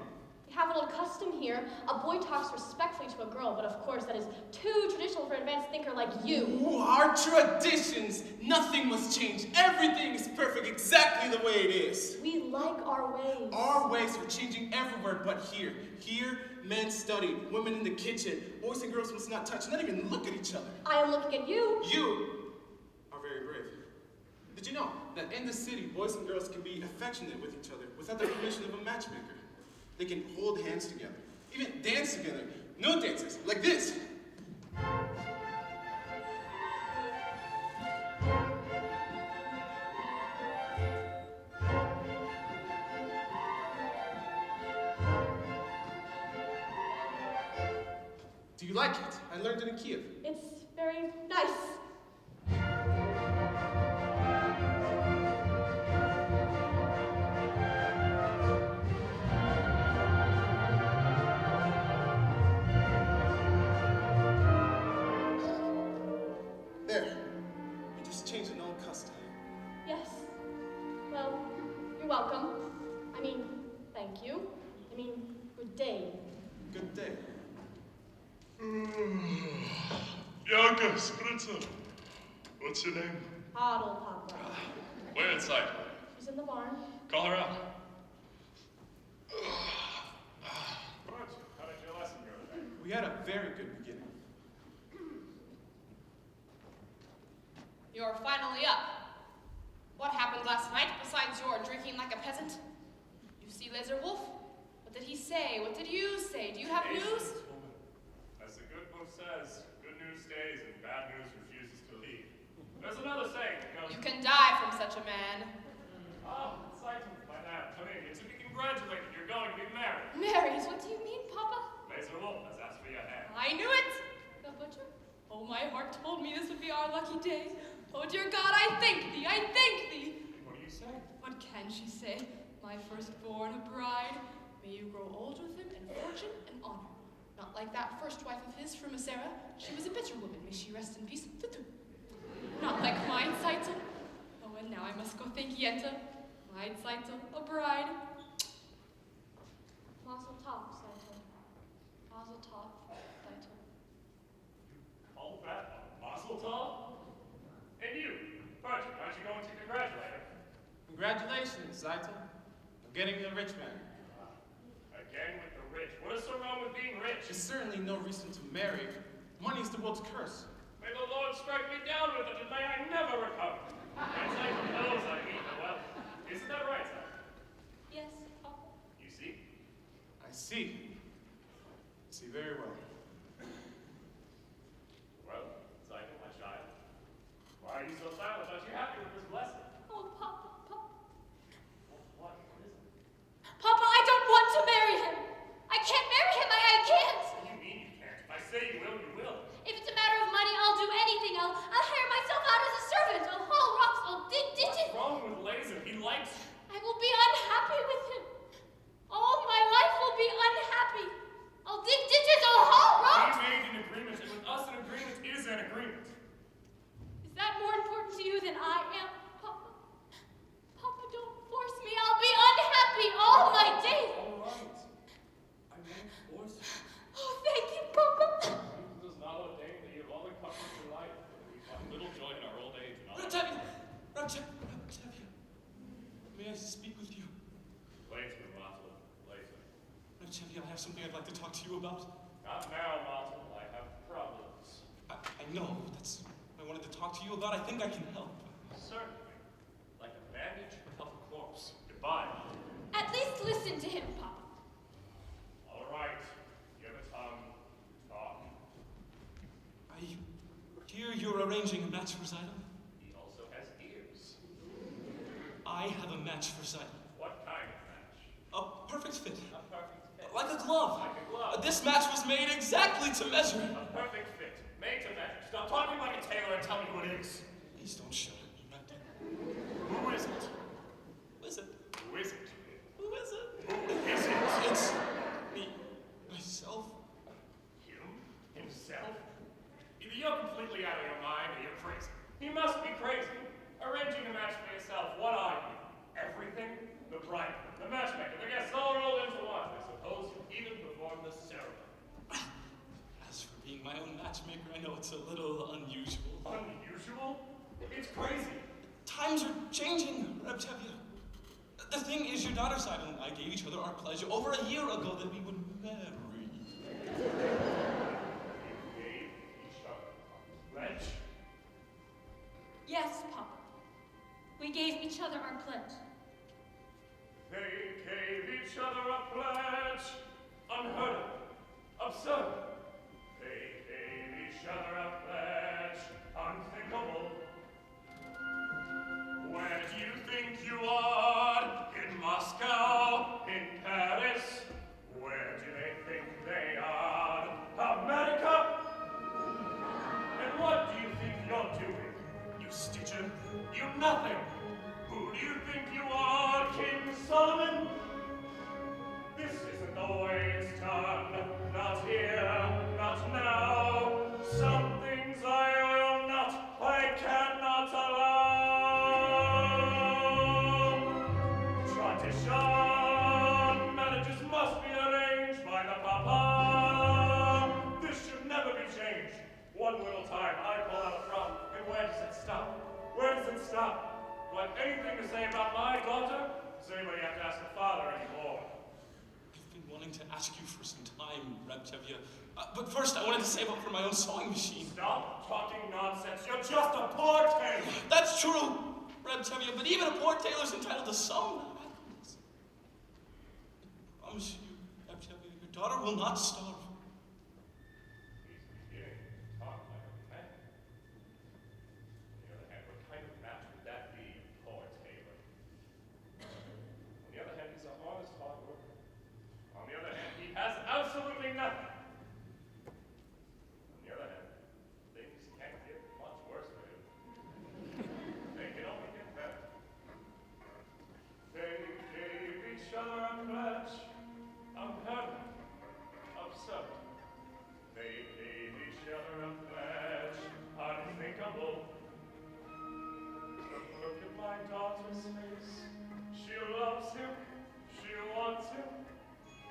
We have an old custom here. A boy talks respectfully to a girl, but of course that is too traditional for an advanced thinker like you. Ooh, our traditions. Nothing must change. Everything is perfect exactly the way it is. We like our ways. Our ways are changing everywhere but here. Here, men study, women in the kitchen. Boys and girls must not touch, not even look at each other. I am looking at you. You are very brave. Did you know that in the city, boys and girls can be affectionate with each other without the permission of a matchmaker? They can hold hands together, even dance together. No dances, like this. Do you like it? I learned it in Kiev. It's very nice. There. You just changed an old custom. Yes. Well, you're welcome. I mean, thank you. I mean, good day. Good day. Bianca, Spritzer. What's your name? Oddle Papa. Where inside? She's in the barn. Call her out. Good. How did your lesson go today? We had a very good beginning. You're finally up. What happened last night besides your drinking like a peasant? You see Laser Wolf? What did he say? What did you say? Do you have news? As the good book says, good news stays and bad news refuses to leave. There's another saying that goes... You can die from such a man. Oh, exciting. My dad, come in. You're to be congratulated. You're going to be married. Married? What do you mean, Papa? Laser Wolf has asked for your hand. I knew it! The butcher? Oh, my heart told me this would be our lucky day. Oh, dear God, I thank thee, I thank thee. What do you say? What can she say? My firstborn, a bride. May you grow old with him in fortune and honor. Not like that first wife of his, Frumasera. She was a bitter woman. May she rest in peace. Not like mine, Seitel. Oh, and now I must go thank Yenta. Mine, Seitel, a bride. Mazel tov, Seitel. Mazel tov, Seitel. Call that a mazel tov? And you, Perch, aren't you going to congratulate her? Congratulations, Zeitel. I'm getting a rich man. Again with the rich. What is so wrong with being rich? There's certainly no reason to marry. Money is the world's curse. May the Lord strike me down with it, and may I never recover. My Zeitel knows I mean the well. Isn't that right, Zeitel? Yes, Papa. You see? I see. I see very well. Well, Zeitel, my child, why are you so silent? Aren't you happy with this blessing? Oh, Papa, Papa. What is it? Papa, I don't want to marry him. I can't marry him. I can't. What do you mean you can't? If I say you will, you will. If it's a matter of money, I'll do anything. I'll hire myself out as a servant. I'll haul rocks. I'll dig ditches. What's wrong with Laser? He likes you. I will be unhappy with him. All my life will be unhappy. I'll dig ditches. I'll haul rocks. We made an agreement, and with us an agreement is an agreement. Is that more important to you than I am, Papa? Papa, don't force me. I'll be unhappy all my days. All right. I won't force you. Oh, thank you, Papa. It does not ordain that you have only comfort in life, and we find little joy in our old age. Roctavia! Roctavia! May I speak with you? Later, Martel, later. Roctavia, I have something I'd like to talk to you about. Not now, Martel. I have problems. I know. That's what I wanted to talk to you about. I think I can help. Certainly. Like a bandage would help a corpse. Goodbye. At least listen to him, Papa. All right. You have a tongue. Talk. I hear you're arranging a match for Zeitel. He also has ears. I have a match for Zeitel. What kind of match? A perfect fit. A perfect fit. Like a glove. Like a glove. This match was made exactly to measure. A perfect fit. Made to measure. Stop talking like a tailor and tell me who it is. Please don't shout at me, Rector. Who is it? Who is it? Who is it? Who is it? Who is it? It's me. Myself. Himself? Either you're completely out of your mind or you're crazy. He must be crazy. Arranging a match for yourself, what are you? Everything? The bridegroom, the matchmaker, the guests all rolled into one. I suppose you even perform the ceremony. As for being my own matchmaker, I know it's a little unusual. Unusual? It's crazy. Times are changing, Rebtevia. The thing is, your daughter side and I gave each other our pledge over a year ago that we would marry. You gave each other a pledge? Yes, Papa. We gave each other our pledge. They gave each other a pledge. Unheard of. Absurd. They gave each other a pledge. Unthinkable. Where do you think you are? In Moscow? In Paris? Where do they think they are? America? And what do you think you're doing? You stitcher? You nothing! Who do you think you are, King Solomon? This isn't the way it's done. Not here, not now. Some things I will not, I cannot allow. Tradition, marriages must be arranged by the Papa. This should never be changed. One little time I pull out a front, and where does it stop? Where does it stop? Do I have anything to say about my daughter? Does anybody have to ask the father anymore? I've been wanting to ask you for some time, Rebtevia. But first, I wanted to save up for my own sewing machine. Stop talking nonsense. You're just a poor tailor. That's true, Rebtevia, but even a poor tailor's entitled to some happiness. I promise you, Rebtevia, your daughter will not starve. He's beginning to talk like a man. On the other hand, what kind of match would that be, a poor tailor? On the other hand, he's a honest hard worker. On the other hand, he has absolutely nothing. On the other hand, things can't get much worse for him. They can only get better. They gave each other a pledge. Unheard of. Absurd. They gave each other a pledge. Unthinkable. Look at my daughter's face. She loves him. She wants him.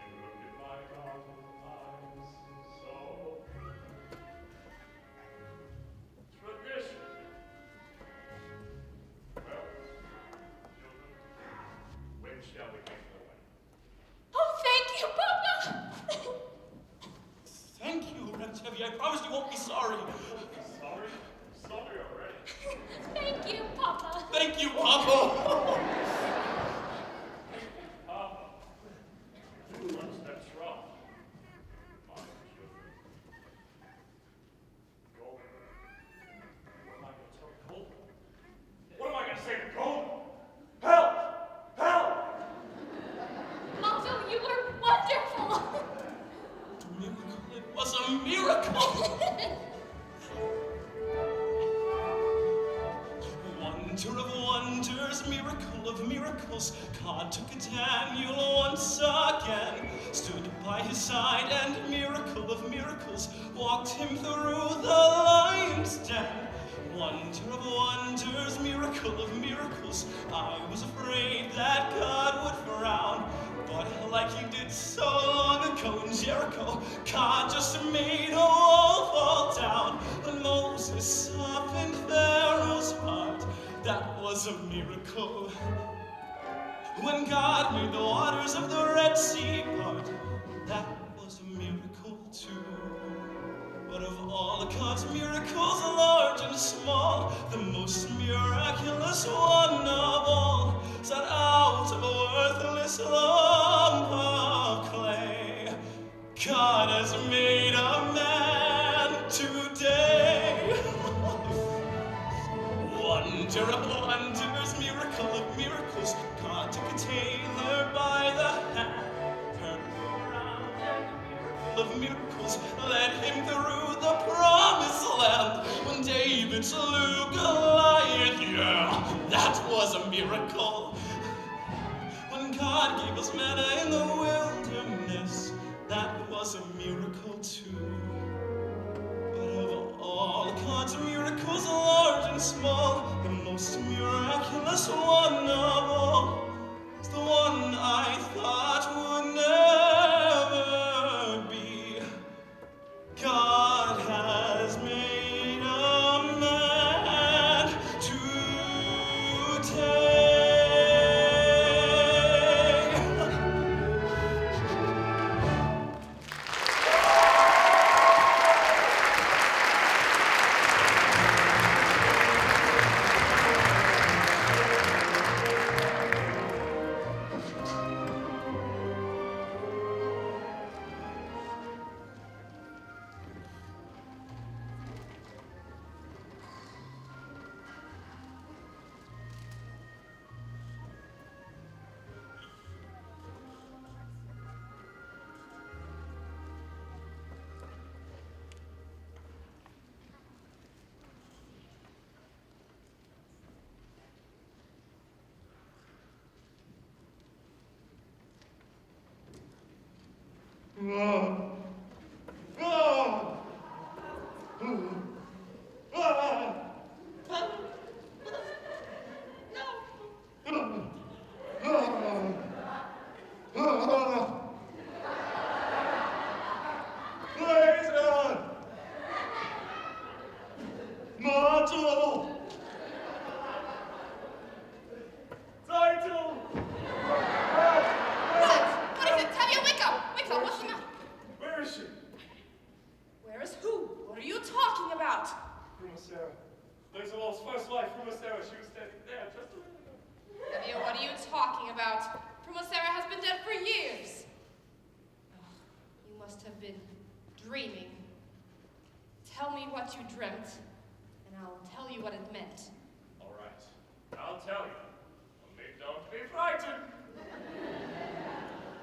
And look at my daughter's eyes. So tradition. Well, children, when shall we make the wedding? Oh, thank you, Papa! Thank you, Rebtevia. I promise you won't be sorry. Sorry? Sorry already. Thank you, Papa. Thank you, Papa. Papa. What's that's wrong? My children. Gold. What am I going to tell Gold? What am I going to say to Gold? Help! Help! Motto, you were wonderful! It was a miracle. Wonder of wonders, miracle of miracles. God took Daniel once again, stood by his side, and miracle of miracles, walked him through the lion's den. Wonder of wonders, miracle of miracles. I was afraid that God would frown, but like he did so long ago in Jericho, God just made a wall fall down. When Moses softened Pharaoh's heart, that was a miracle. When God made the waters of the Red Sea part, that was a miracle too. But of all God's miracles, large and small, the most miraculous one of all, set out of a worthless lump of clay, God has made a man today. Wonder of wonders, miracle of miracles, God took a tailor by the hand, turned him around, and miracle of miracles, led him through the promised land. When David slew Goliath, yeah, that was a miracle. When God gave us manna in the wilderness, that was a miracle too. But of all God's miracles, large and small, the most miraculous one of all is the one I thought would never What is it? Tavia, wake up! Wake up, what's the matter? Where is she? Where is who? What are you talking about? Prima Sarah. Laserwolf's first wife, Prima Sarah. She was standing there just a minute ago. Tavia, what are you talking about? Primosera has been dead for years. Oh, you must have been dreaming. Tell me what you dreamt, and I'll tell you what it meant. All right, I'll tell you. Only don't be frightened.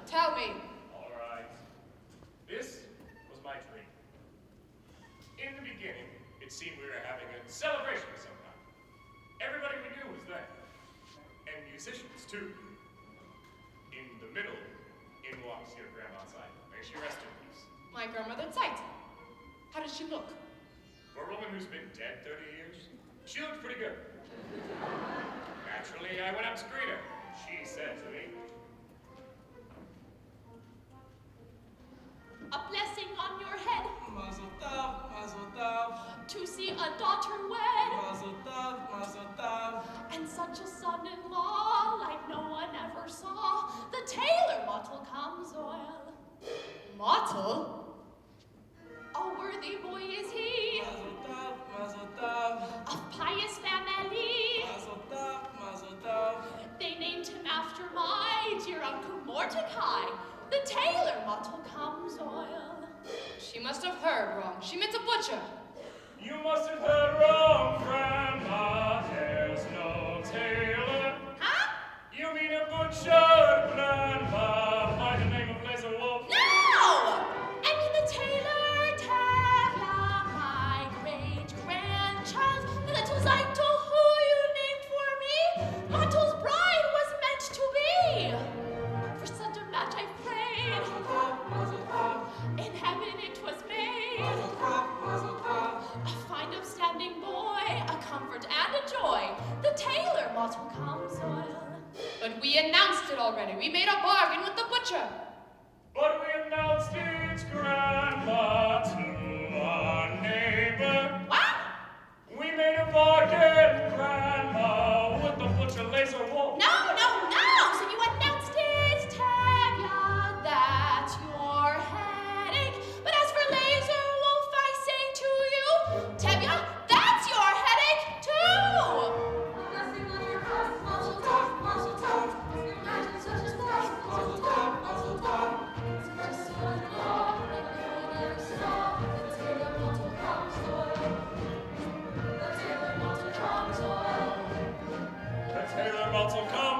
Tell me. All right. This was my dream. In the beginning, it seemed we were having a celebration of some kind. Everybody we knew was there. And musicians, too. In the middle, in walks your grandma Zeit. May she rest in peace. My grandmother Zeit. How does she look? For a woman who's been dead 30 years, she looked pretty good. Naturally, I went up to greet her. She said to me, A blessing on your head Mazel tov, mazel tov, to see a daughter wed, mazel tov, mazel tov. and such a son-in-law like no one ever saw. The tailor Mottle comes oil. Mottle? A worthy boy is he, Mazel tov, mazel tov, of pious family. mazel tov, mazel tov. They named him after my dear Uncle Mordecai. The tailor Mottle comes oil. She must have heard wrong. She meant a butcher. you must have heard wrong, Grandma. There's no tailor. Huh? You mean a butcher, Grandma, by the name of Laserwolf? No! I mean the tailor Tavia, my great-grandchild, the little Zyto who you named for me. Mottle's bride was meant to be. For such a match I prayed. In heaven it was made. A fine upstanding boy, a comfort and a joy. The tailor Mottle comes oil. But we announced it already. We made a bargain with the butcher. But we announced it, Grandma, to our neighbor. What? We made a bargain, Grandma, with the butcher Laserwolf. No! So you announced it, Tavia, that's your headache. But as for Laser Wolf, I say to you, Tavia, that's your headache too. Blessing on your house, mazel tov, mazel tov. Imagine such a life, mazel tov, mazel tov. Such a son-in-law, like no one ever saw. The tailor Mottle comes oil. The tailor Mottle comes oil. The tailor Mottle comes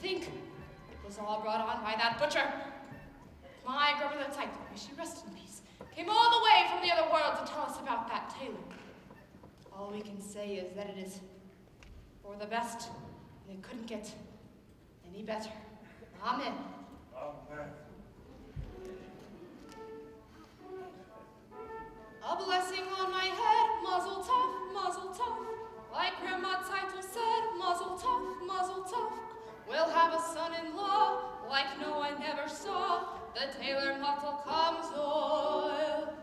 think it was all brought on by that butcher. My grandmother Title, may she rest in peace, came all the way from the other world to tell us about that tailor. All we can say is that it is for the best, and it couldn't get any better. Amen. Amen. A blessing on my head, muzzle tough, muzzle tough. Like Grandma Title said, muzzle tough, muzzle tough. We'll have a son-in-law like no one ever saw. The tailor muzzle comes oil.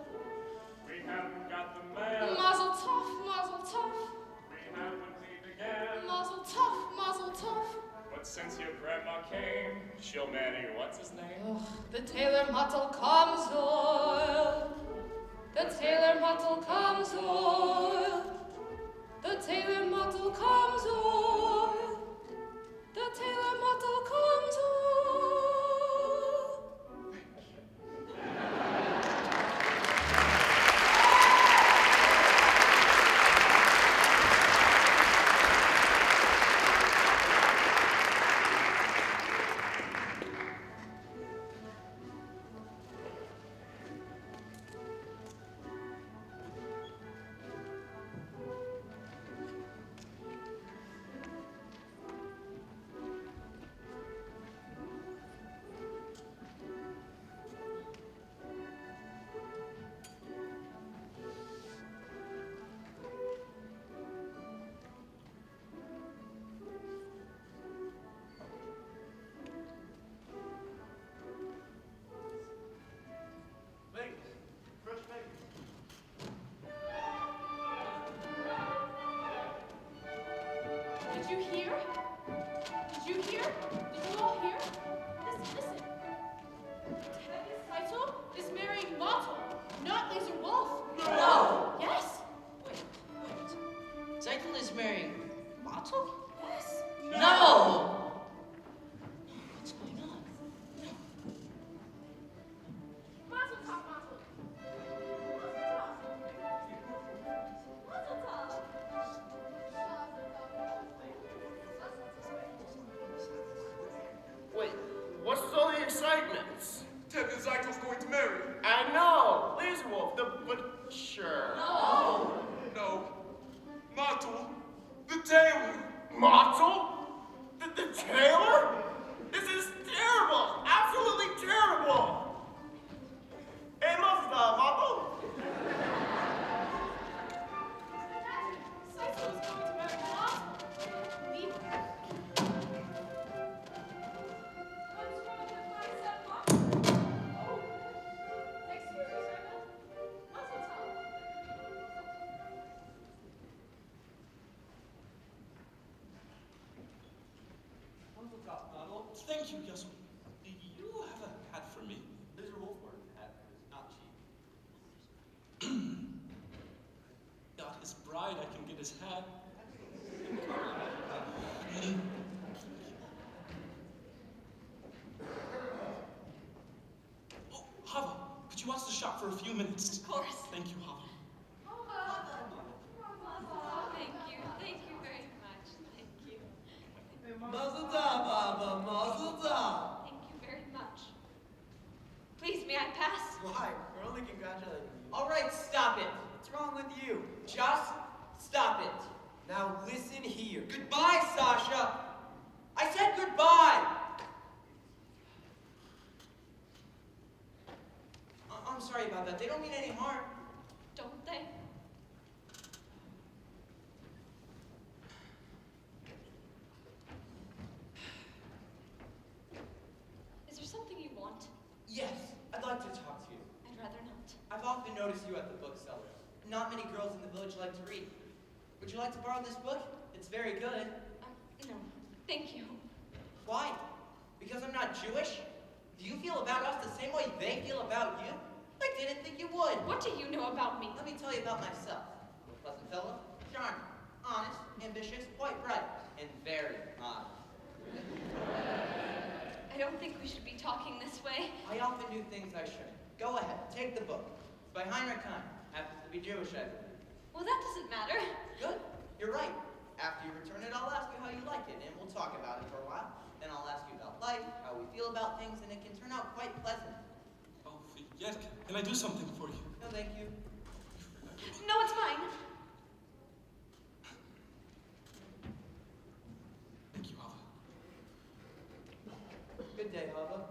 We haven't got the mail. Muzzle tough, muzzle tough. We haven't seen again. Muzzle tough, muzzle tough. But since your grandma came, she'll marry what's his name? Ugh, the tailor muzzle comes oil. The tailor muzzle comes oil. The tailor muzzle comes oil. The tailor muzzle comes oil. Did you hear? Did you hear? Did you all hear? Listen. Title is marrying Mottle, not Laser Wolf. No! Yes? Wait. Title is marrying Mottle? Yes. No! What's going on? Mazel tov, mazel. Mazel tov. Wait, what's all the excitement? Ted and Zeitel's going to marry. I know! Laser Wolf, the butcher. No! Mottle, the tailor. Mottle? The tailor? This is terrible! Absolutely terrible! Hey, Mottle? Title is going to marry Mottle. Leave her. What's wrong with my son, Mottle? Oh. Excuse me, servant. Mazel tov. Thank you, yes. Do you have a hat for me? Laser Wolf wears a hat, but it's not cheap. Got his bride, I can get his hat. Oh, Hava, could you watch the shop for a few minutes? Of course. Thank you, Hava. Thank you very much. Thank you. Mazel tov, Hava, mazel tov. Thank you very much. Please, may I pass? Why? We're only congratulating you. All right, stop it. What's wrong with you? Just stop it. Now listen here. Goodbye, Sasha. I said goodbye. I'm sorry about that. They don't mean any harm. Don't they? Is there something you want? Yes, I'd like to talk to you. I'd rather not. I've often noticed you at the bookseller. Not many girls in the village like to read. Would you like to borrow this book? It's very good. No. Thank you. Why? Because I'm not Jewish? Do you feel about us the same way they feel about you? I didn't think you would. What do you know about me? Let me tell you about myself. I'm a pleasant fellow, charming, honest, ambitious, quite bright, and very odd. I don't think we should be talking this way. I often do things I shouldn't. Go ahead, take the book. It's by Heinrich Heine. Happens to be Jewish, I believe. Well, that doesn't matter. Good. You're right. After you return it, I'll ask you how you like it, and we'll talk about it for a while. Then I'll ask you about life, how we feel about things, and it can turn out quite pleasant. Oh, yes. Can I do something for you? No, thank you. No, it's fine. Thank you, Hava. Good day, Hava.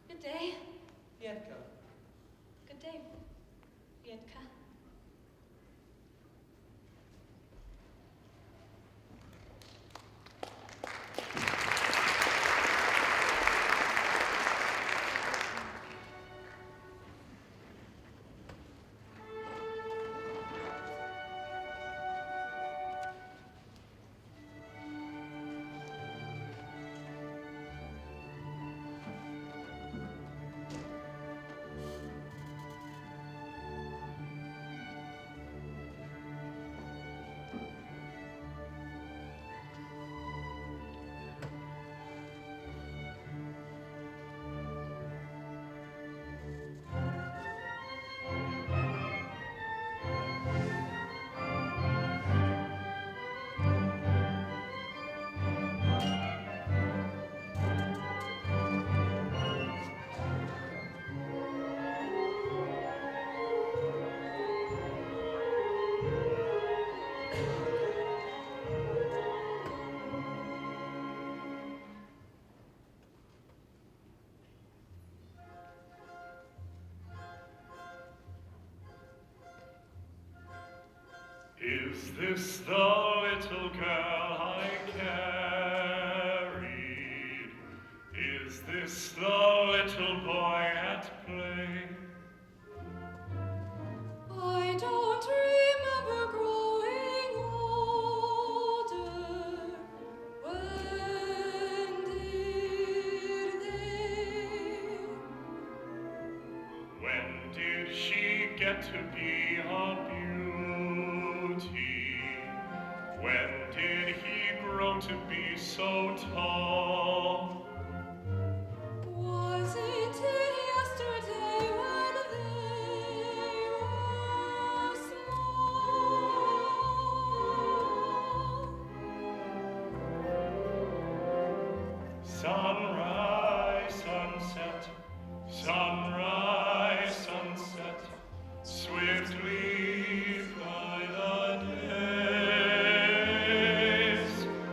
Good day. Pietka. Good day, Vietka. Is this the little girl I carried? Is this the little boy at play? I don't remember growing older. When did they? When did she get to be a beauty? When did he grow to be so tall? Wasn't it yesterday when they were small? Sunrise, sunset, sunrise, sunset, swiftly fly the days.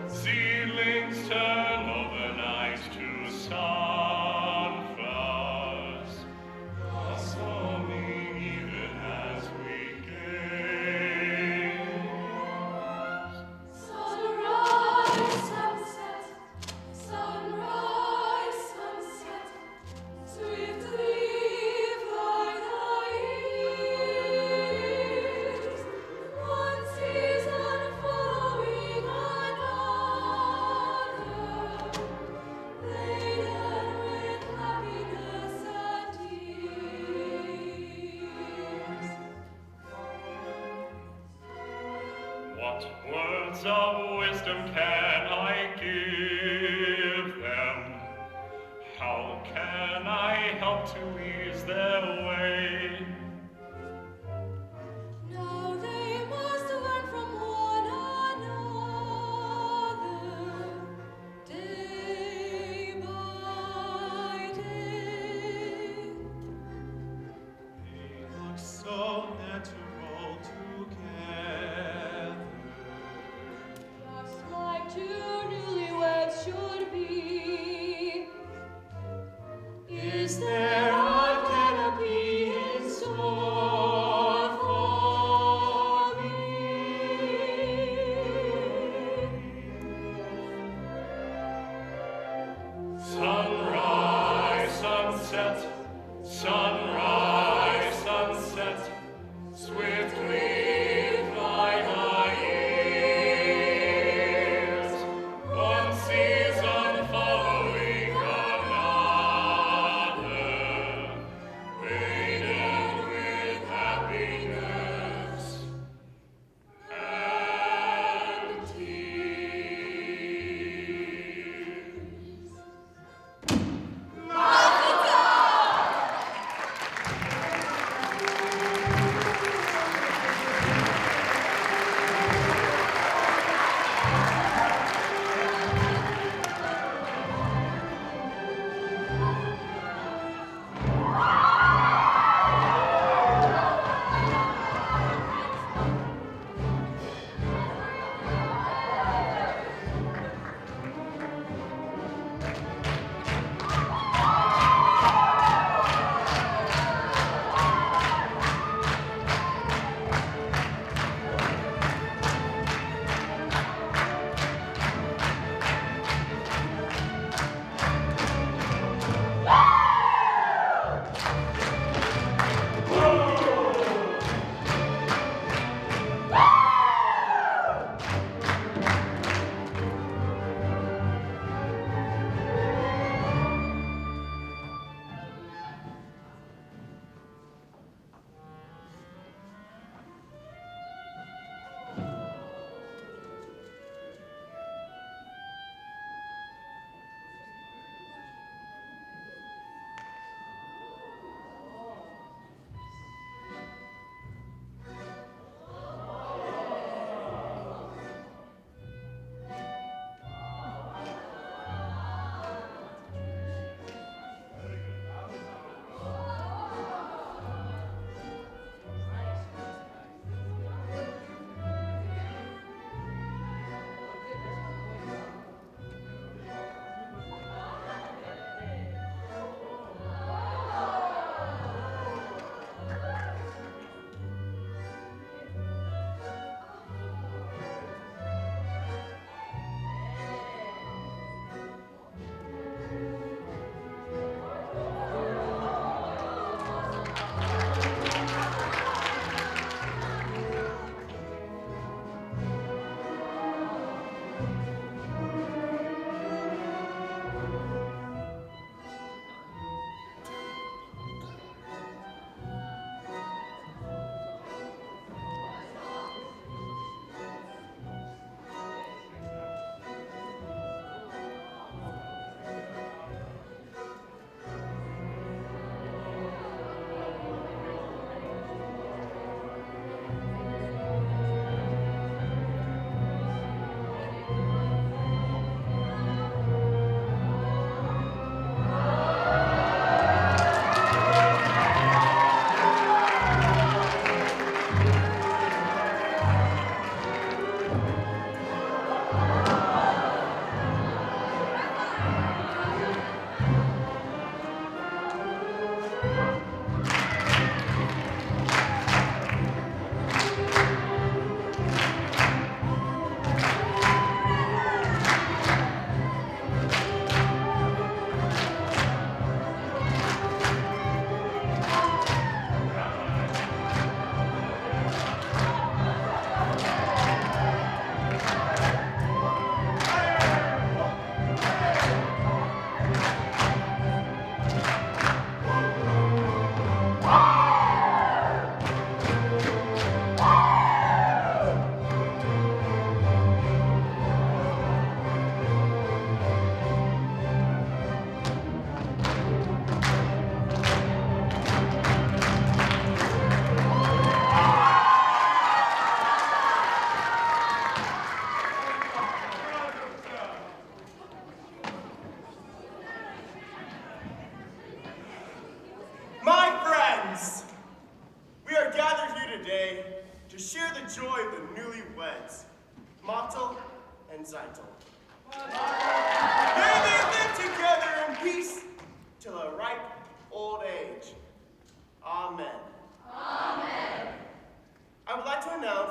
Seedlings turn overnight to sunflowers, blossoming even as we gaze. Sunrise, sunset, sunrise, sunset, swiftly fly the years. One season following another, laden with happiness and tears. What words of wisdom can I give them? How can I help to ease their way? Now they must learn from one another, day by day. They look so natural together. Just like two newlyweds should be. Is there a canopy in store for me? Sunrise, sunset, sunrise, sunset, swiftly fly the years. One season following another, laden with happiness and tears.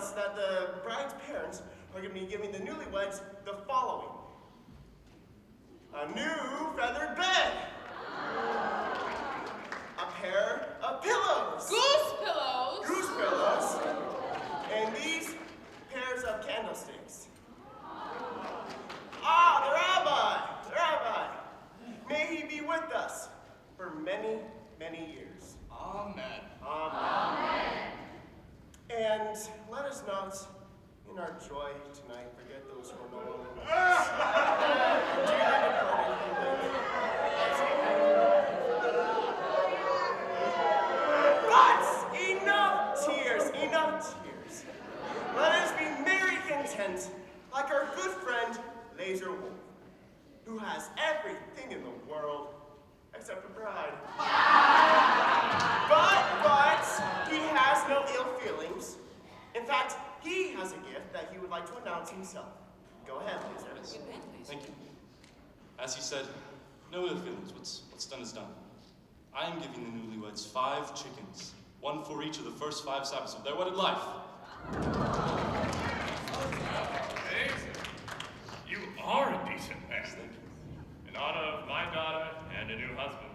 announce that the bride's parents are going to be giving the newlyweds the following. A new feathered bed. A pair of pillows. Goose pillows. Goose pillows. And these pairs of candlesticks. Ah, the rabbi. May he be with us for many, many years. Amen. Amen. And let us not, in our joy tonight, forget those who are no longer with us. Dearly departed from the But enough tears, enough tears. Let us be merry content, like our good friend Laser Wolf, who has everything in the world except a bride. But he has no ill feelings. In fact, he has a gift that he would like to announce himself. Go ahead, Laser. Thank you. As he said, no ill feelings. What's done is done. I am giving the newlyweds 5 chickens, one for each of the first 5 Sabbaths of their wedded life. You are a decent man. In honor of my daughter and a new husband,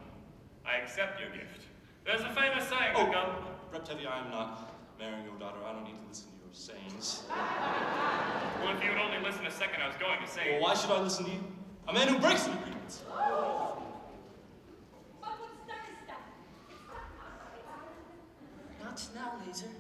I accept your gift. There's a famous saying that goes... Rep Tevi, I am not marrying your daughter. I don't need to listen to your sayings. Well, if you would only listen a second, I was going to say... Well, why should I listen to you? A man who breaks an agreement. Not now, Laser.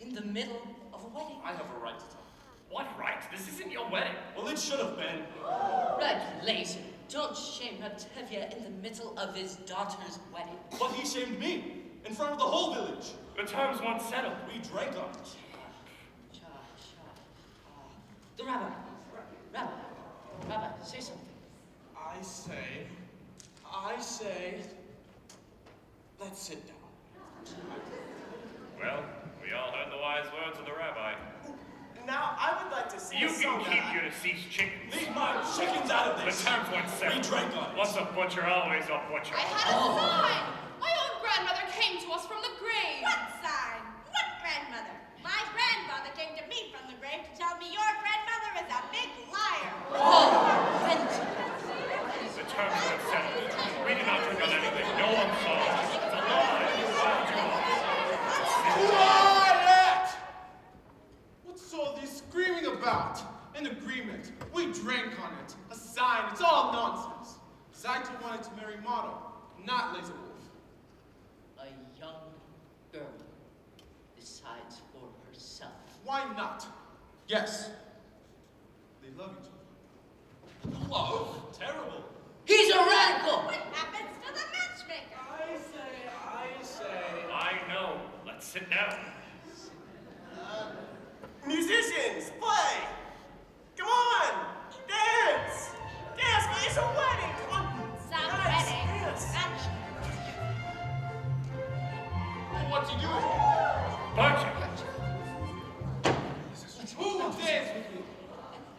In the middle of a wedding. I have a right to talk. What right? This isn't your wedding. Well, it should have been. Right, Laser. Don't shame Tevye in the middle of his daughter's wedding. But he shamed me, in front of the whole village. The terms once settled. We drank on it. The rabbi. Rabbi, say something. I say, let's sit down. Well, we all heard the wise words of the rabbi. Now, I would like to see You a can song keep that your deceased chickens. Leave my chickens out of this. The terms once settled. We drank on it. Once a butcher, always a butcher. I had a sign. My own grandmother came to us from the grave. What sign? What grandmother? My grandfather came to me from the grave to tell me your grandmother is a big liar. The terms once settled. We did not drink on anything. No one saw us. It's a lie. Quiet! What's all this screaming about? An agreement. We drank on it. A sign. It's all nonsense. Zaito wanted to marry Motto, not Laser Wolf. A young girl decides for herself. Why not? Yes. They love each other. Love? Terrible. He's a radical! What happens to the matchmaker? I say. I know. Let's sit down. Musicians, play! Come on! Dance! Dance, man, it's a wedding! Come on! Sound Dance, ready. dance. What's he doing? Bunch. Who will dance with me?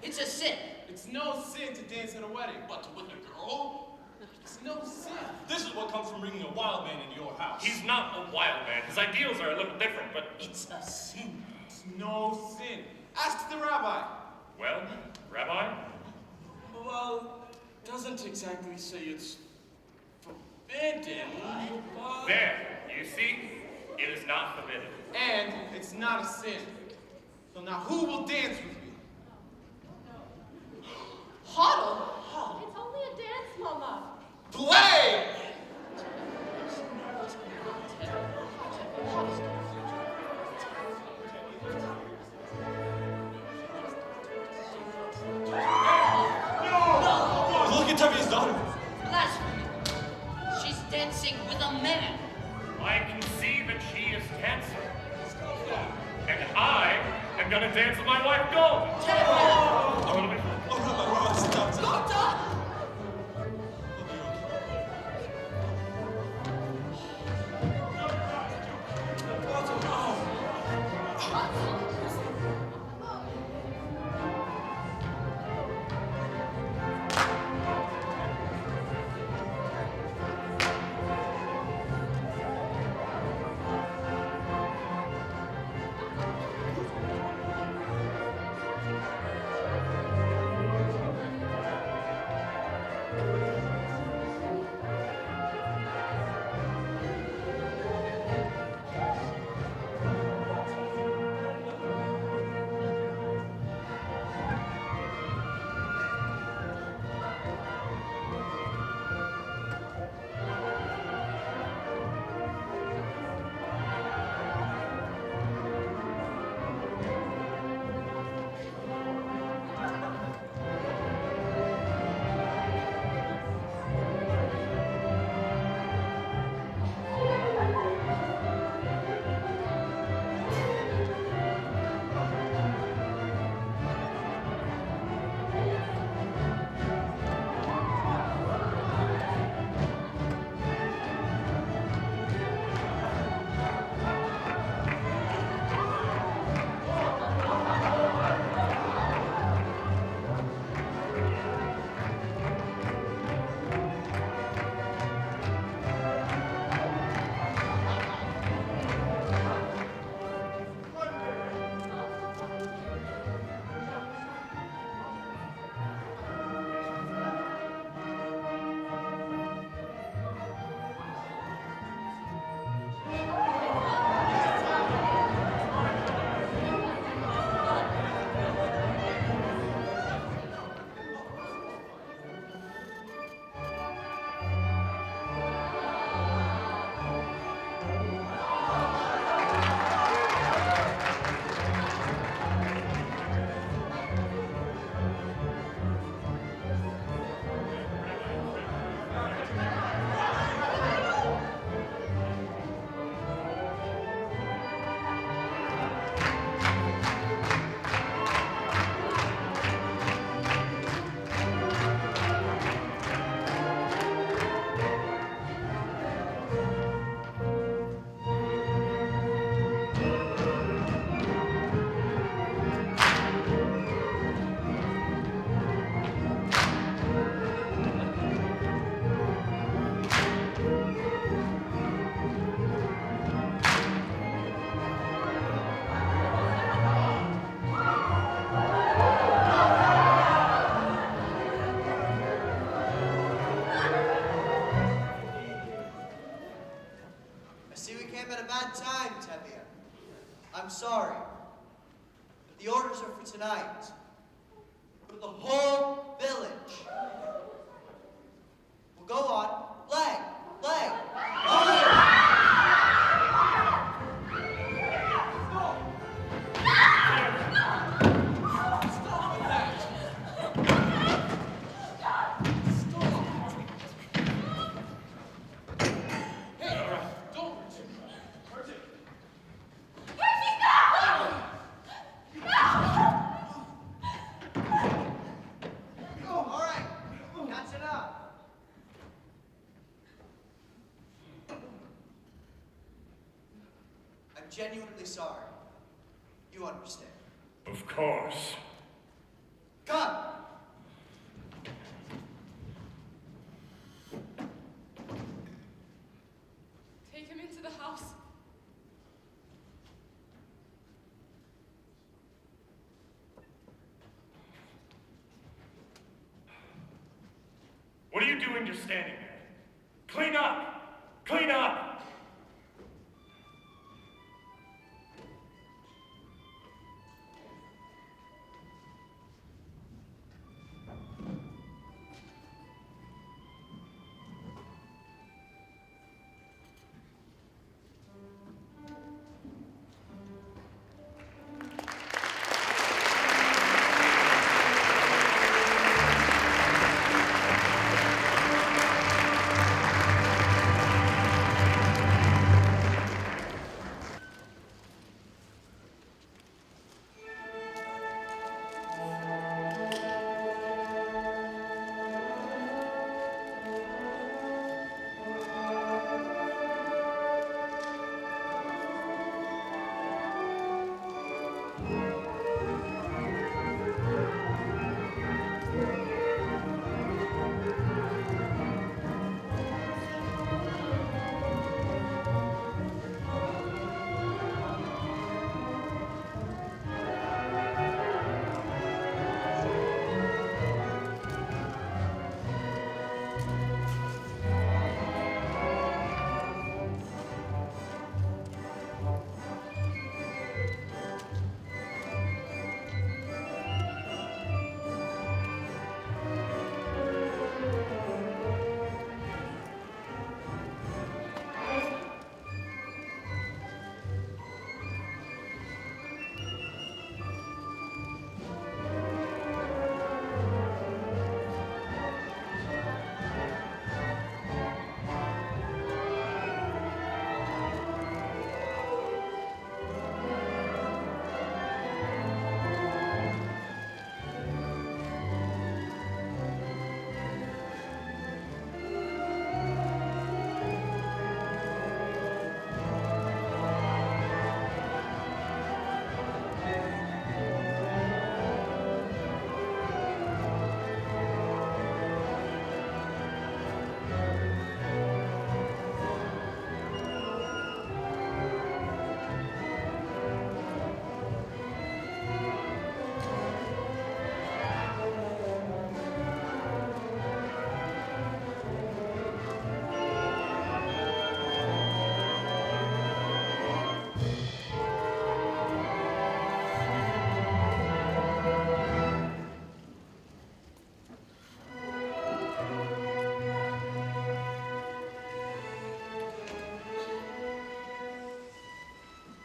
It's a sin. It's no sin to dance at a wedding. But with a girl? It's no sin. This is what comes from bringing a wild man into your house. He's not a wild man. His ideals are a little different, but... It's a sin. It's no sin. Ask the rabbi. Well, Rabbi? Well, doesn't exactly say it's forbidden, but... There. You see? It is not forbidden. And it's not a sin. So now who will dance with me? Huddle? It's only a dance, Mama. Play! Look at Tevi's daughter. Blasphemy. She's dancing with a man. I can see that she is dancing. And I am gonna dance with my wife, Gold. Rabbi, sit down. Doctor! I'm sorry, but the orders are for tonight. For the whole village. We'll go on. Leg! Leg! Genuinely sorry. You understand. Of course. Come! Take him into the house. What are you doing just standing there? Clean up! Clean up!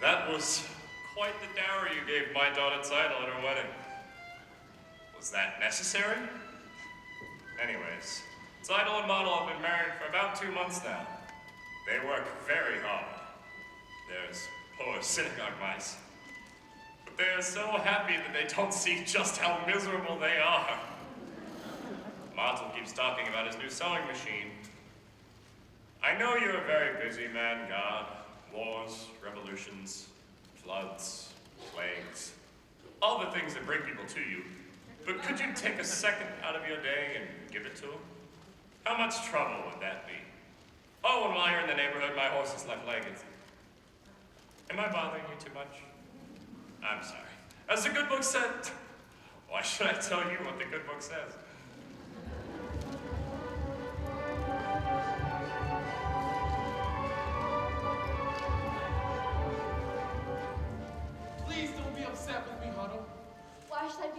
That was quite the dowry you gave my daughter Tzeitel at her wedding. Was that necessary? Anyways, Tzeitel and Model have been married for about 2 months now. They work very hard. There's poor synagogue mice. But they are so happy that they don't see just how miserable they are. Model keeps talking about his new sewing machine. I know you're a very busy man, God. Wars, revolutions, floods, plagues, all the things that bring people to you. But could you take a second out of your day and give it to him? How much trouble would that be? Oh, and while you're in the neighborhood, my horse is left-legged. Am I bothering you too much? I'm sorry. As the good book said, why should I tell you what the good book says?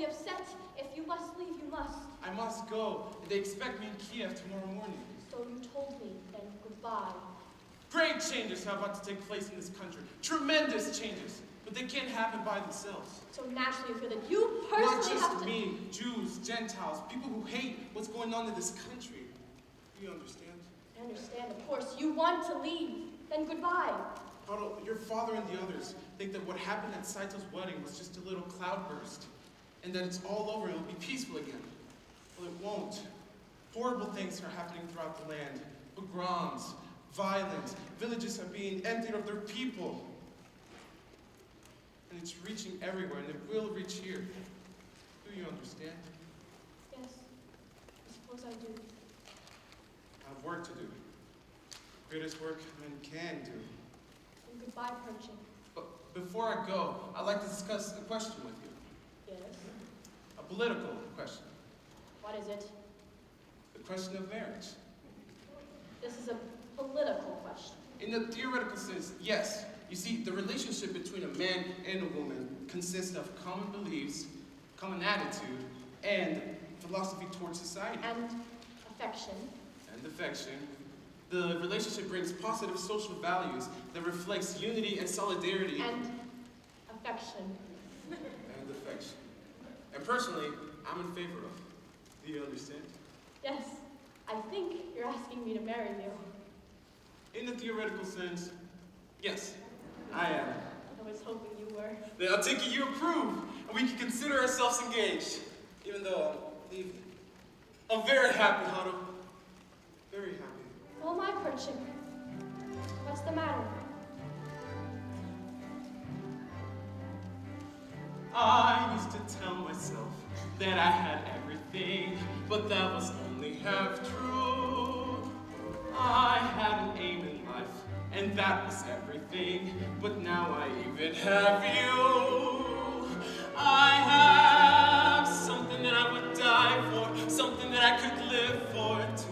be upset. If you must leave, you must. I must go. They expect me in Kiev tomorrow morning. So you told me, then goodbye. Great changes are about to take place in this country. Tremendous changes. But they can't happen by themselves. So naturally you feel that you personally Not have just to... me, Jews, Gentiles, people who hate what's going on in this country. Do you understand? I understand, of course. You want to leave. Then goodbye. Otto, your father and the others think that what happened at Saito's wedding was just a little cloudburst, and that it's all over and it'll be peaceful again. Well, it won't. Horrible things are happening throughout the land. Pogroms, violence, villages are being emptied of their people. And it's reaching everywhere, and it will reach here. Do you understand? Yes, I suppose I do. I have work to do. Greatest work men can do. And goodbye, Perchik. But before I go, I'd like to discuss a question with you. Yes? A political question. What is it? The question of marriage. This is a political question. In a theoretical sense, yes. You see, the relationship between a man and a woman consists of common beliefs, common attitude, and philosophy towards society. And affection. And affection. The relationship brings positive social values that reflects unity and solidarity. And affection. And affection. And personally, I'm in favor of it. Do you understand? Yes, I think you're asking me to marry you. In the theoretical sense, yes, I am. I was hoping you were. Then I'll take it you approve, and we can consider ourselves engaged, even though I'm leaving. I'm very happy, Haru. Very happy. Oh, my Perchik. What's the matter? I used to tell myself that I had everything, but that was only half true. I had an aim in life, and that was everything, but now I even have you. I have something that I would die for, something that I could live for too.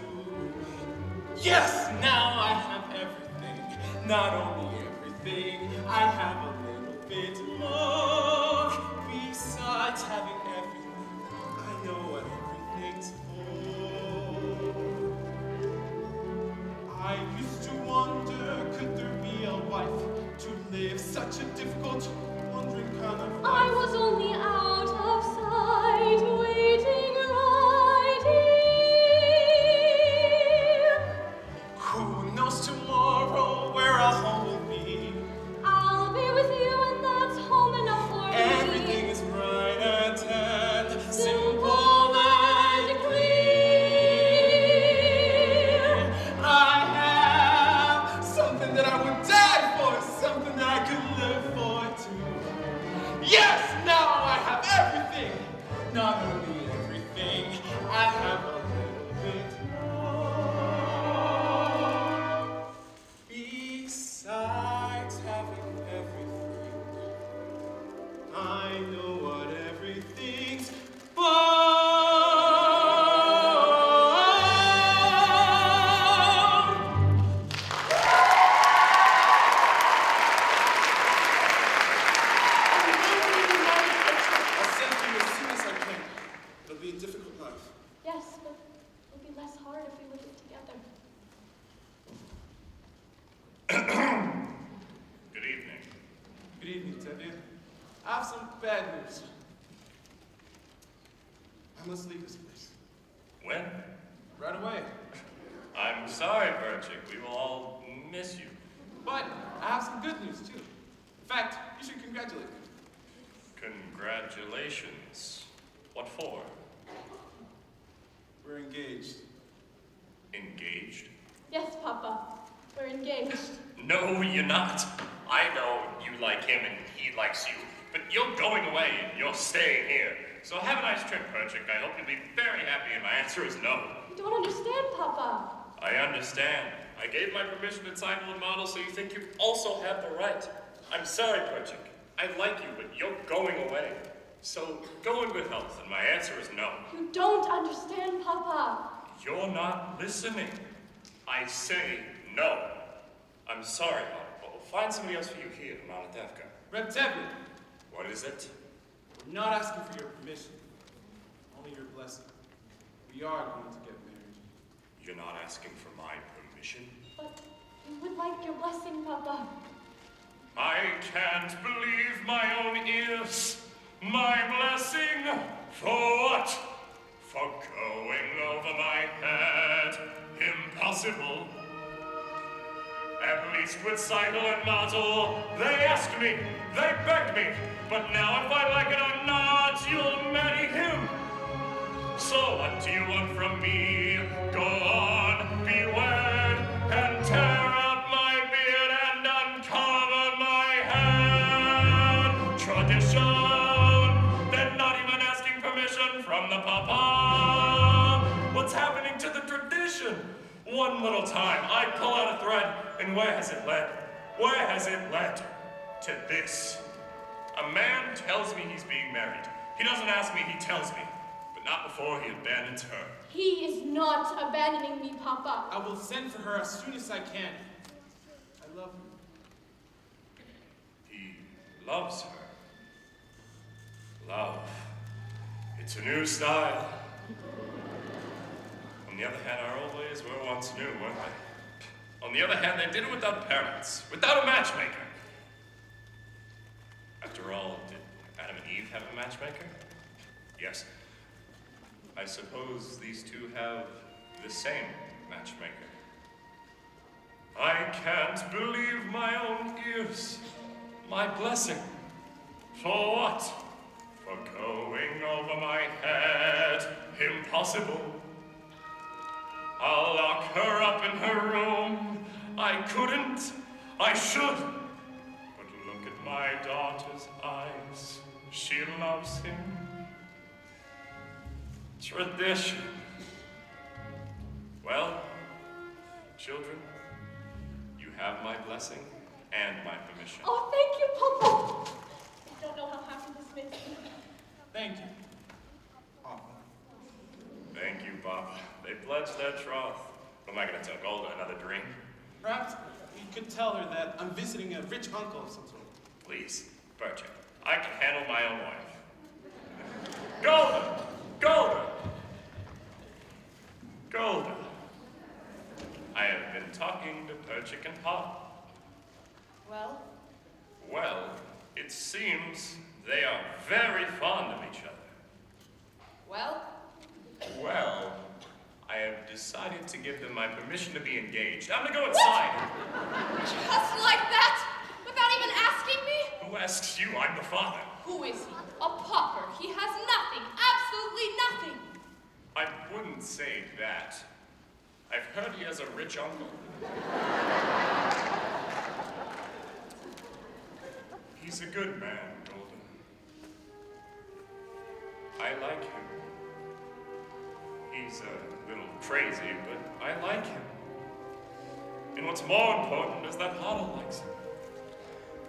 Yes, now I have everything, not only everything, I have a little bit more. Besides having everything, I know what everything's for. I used to wonder, could there be a wife to live such a difficult, wondering kind of life? I was only out of sight, waiting right here. Who knows tomorrow where our home will be? I'll be with you, and that's home enough for me. Everything is bright and simple and clear. I have something that I would die for, something that I could live for too. Yes, now I have everything. Not only everything, I have a little bit more. Besides having everything, I know what everything's for. I'll send you as soon as I can. It'll be a difficult life. Yes, but it'll be less hard if we live it together. Good evening. Good evening, Tevye. I have some bad news. I must leave this place. When? Right away. I'm sorry, Perchik. We will all miss you. But I have some good news, too. In fact, you should congratulate me. Congratulations. What for? We're engaged. Engaged? Yes, Papa. We're engaged. No, you're not. I know you like him and he likes you, but you're going away and you're staying here. So have a nice trip, Perchik. I hope you'll be very happy, and my answer is no. You don't understand, Papa. I understand. I gave my permission to sign the model, so you think you also have the right. I'm sorry, Perchik. I like you, but you're going away. So go in good health, and my answer is no. You don't understand, Papa. You're not listening. I say no. I'm sorry, but we'll find somebody else for you here in Mount Adevka. Reb Tevye. What is it? I'm not asking for your permission, only your blessing. We are going to get married. You're not asking for my permission? But we would like your blessing, Papa. I can't believe my own ears. My blessing? For what? For going over my head? Impossible. At least with Seidel and Mazel, they asked me, they begged me, but now if I like it or not, you'll marry him. So what do you want from me? Go on, be wed, and tear out my beard and uncover my head. Tradition, they're not even asking permission from the papa. What's happening to the tradition? One little time, I pull out a thread, and where has it led? Where has it led? To this. A man tells me he's being married. He doesn't ask me, he tells me. But not before he abandons her. He is not abandoning me, Papa. I will send for her as soon as I can. I love her. He loves her. Love. It's a new style. On the other hand, our old ways were once new, weren't they? On the other hand, they did it without parents, without a matchmaker. After all, did Adam and Eve have a matchmaker? Yes. I suppose these two have the same matchmaker. I can't believe my own ears. My blessing. For what? For going over my head. Impossible. I'll lock her up in her room. I couldn't. I should. But look at my daughter's eyes. She loves him. Tradition. Well, children, you have my blessing and my permission. Oh, thank you, Papa. I don't know how happy this makes me. Thank you, Papa. Thank you, Papa. They pledged their troth. What am I going to tell Golda? Another dream? Perhaps you could tell her that I'm visiting a rich uncle of some sort. Please, Bertie, I can handle my own wife. Golda! Golda! Golda! I have been talking to Perchik and Pop. Well? Well, it seems they are very fond of each other. Well? Well, I have decided to give them my permission to be engaged. I'm gonna go inside. Just like that? Without even asking me? Who asks you? I'm the father. Who is he? A pauper. He has nothing. Absolutely nothing. I wouldn't say that. I've heard he has a rich uncle. He's a good man, Golden. I like him. He's a little crazy, but I like him. And what's more important is that Huddle likes him.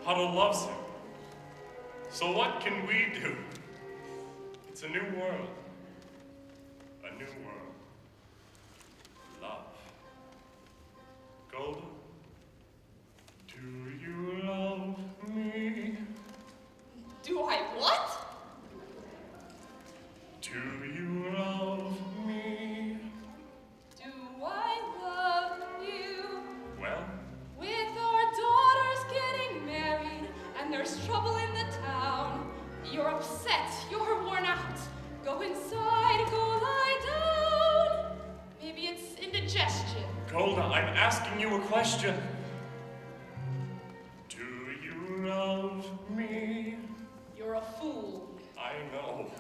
Huddle loves him. So what can we do? It's a new world. A new world. Love. Golden, do you love me? Do I what? Do you love me? Do I love you? Well? With our daughters getting married, and there's trouble in the town. You're upset, you're worn out. Go inside, go lie down. Maybe it's indigestion. Golda, I'm asking you a question. Do you love me? You're a fool. I know.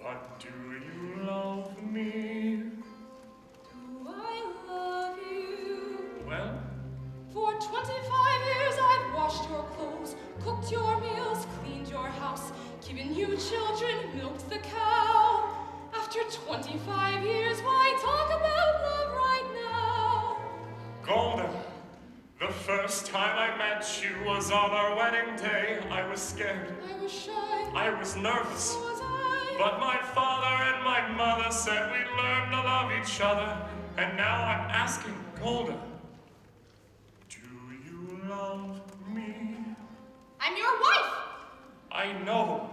But do you love me? Do I love you? Well? For 25 years I've washed your clothes, cooked your meals, cleaned your house, given you children, milked the cow. After 25 years, why talk about love right now? Golda, the first time I met you was on our wedding day. I was scared. I was shy. I was nervous. So was I. But my father and my mother said we'd learn to love each other. And now I'm asking, Golda, do you love me? I'm your wife. I know.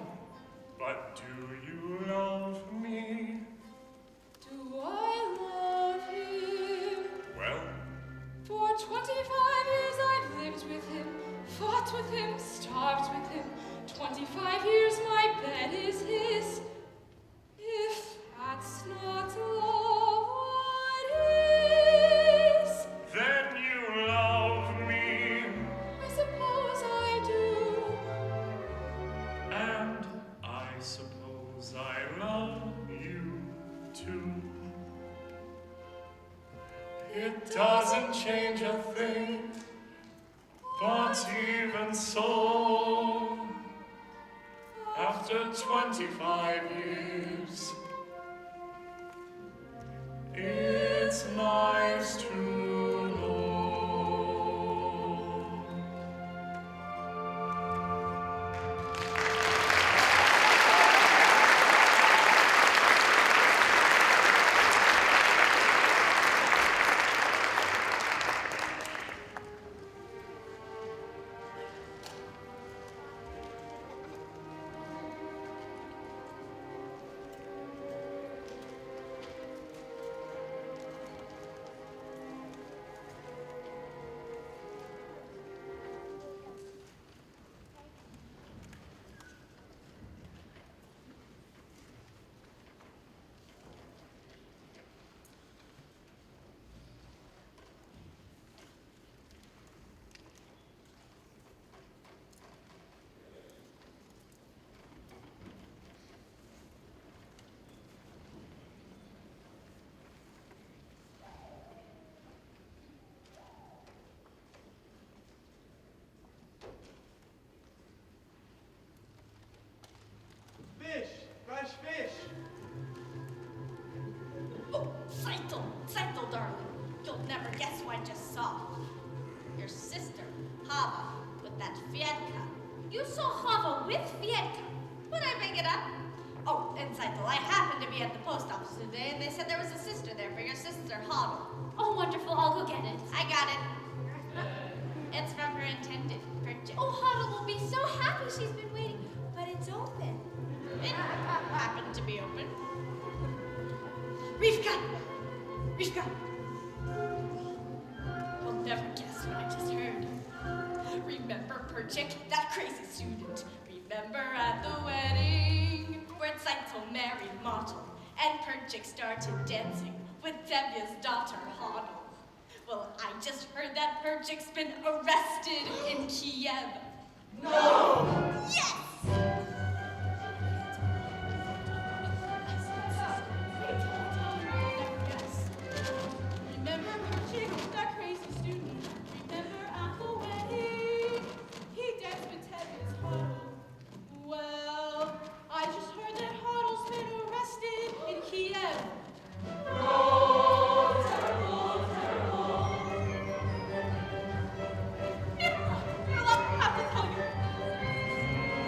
But do you love me? Do I love him? Well, For 25 years I've lived with him, fought with him, starved with him. 25 years my bed is his. If that's not love, what is? then you love me. I suppose I do. And I suppose I love you too. It doesn't change a thing, but even so, after 25 years, it's nice to know. Fish! Fresh fish! Oh, Saito, darling. You'll never guess who I just saw. Your sister, Hava, with that Fiedka. You saw Hava with Fiedka. Would I make it up? Oh, and Saito, I happened to be at the post office today, and they said there was a sister there for your sister, Hava. Oh, wonderful. I'll go get it. I got it. It's from her intended purchase. Oh, Hava will be so happy. She's been waiting. But it's open. It happened to be open. Rivka! You'll never guess what I just heard. Remember Perchik, that crazy student? Remember at the wedding where Saito married Motto and Perchik started dancing with Devya's daughter, Hanno? Well, I just heard that Perchik's been arrested in Kiev. No! Yes! Remember Perchik, that crazy student? Remember at the wedding? He danced with Tevye's Hanno. Well, I just heard that Hanno's been arrested in Kiev. No! Terrible, terrible. I'll have to tell you.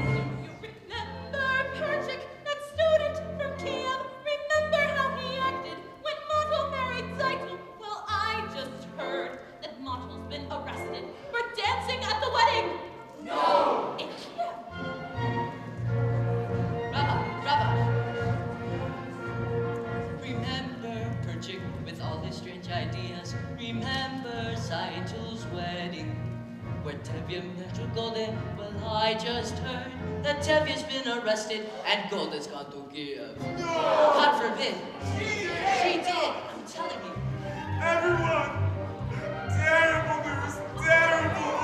Do you remember Perchik, that student from Kiev? Remember how he acted when Motto married Zaito? Well, I just heard that Motto's been arrested for dancing at the wedding. No! In Kiev. Rabba! Remember Perchik with all his strange ideas. Remember Saito's wedding, where Tevye met with Golden. Well, I just heard that Tevye's been arrested and Golden's gone to Kiev. No! God forbid. She did. I'm telling you. Everyone! Terrible news! Terrible!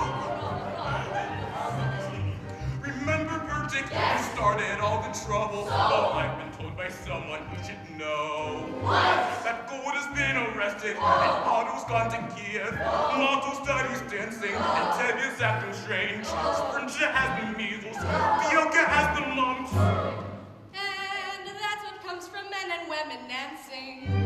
Remember Burdick? Who started all the trouble? Oh, I've been told by someone who should know. What? That Gold has been arrested, and Otto's gone to Kiev. Motto studies dancing, and Tevye's acting strange. Sprinja has the measles, Fielka has the mumps. And that's what comes from men and women dancing.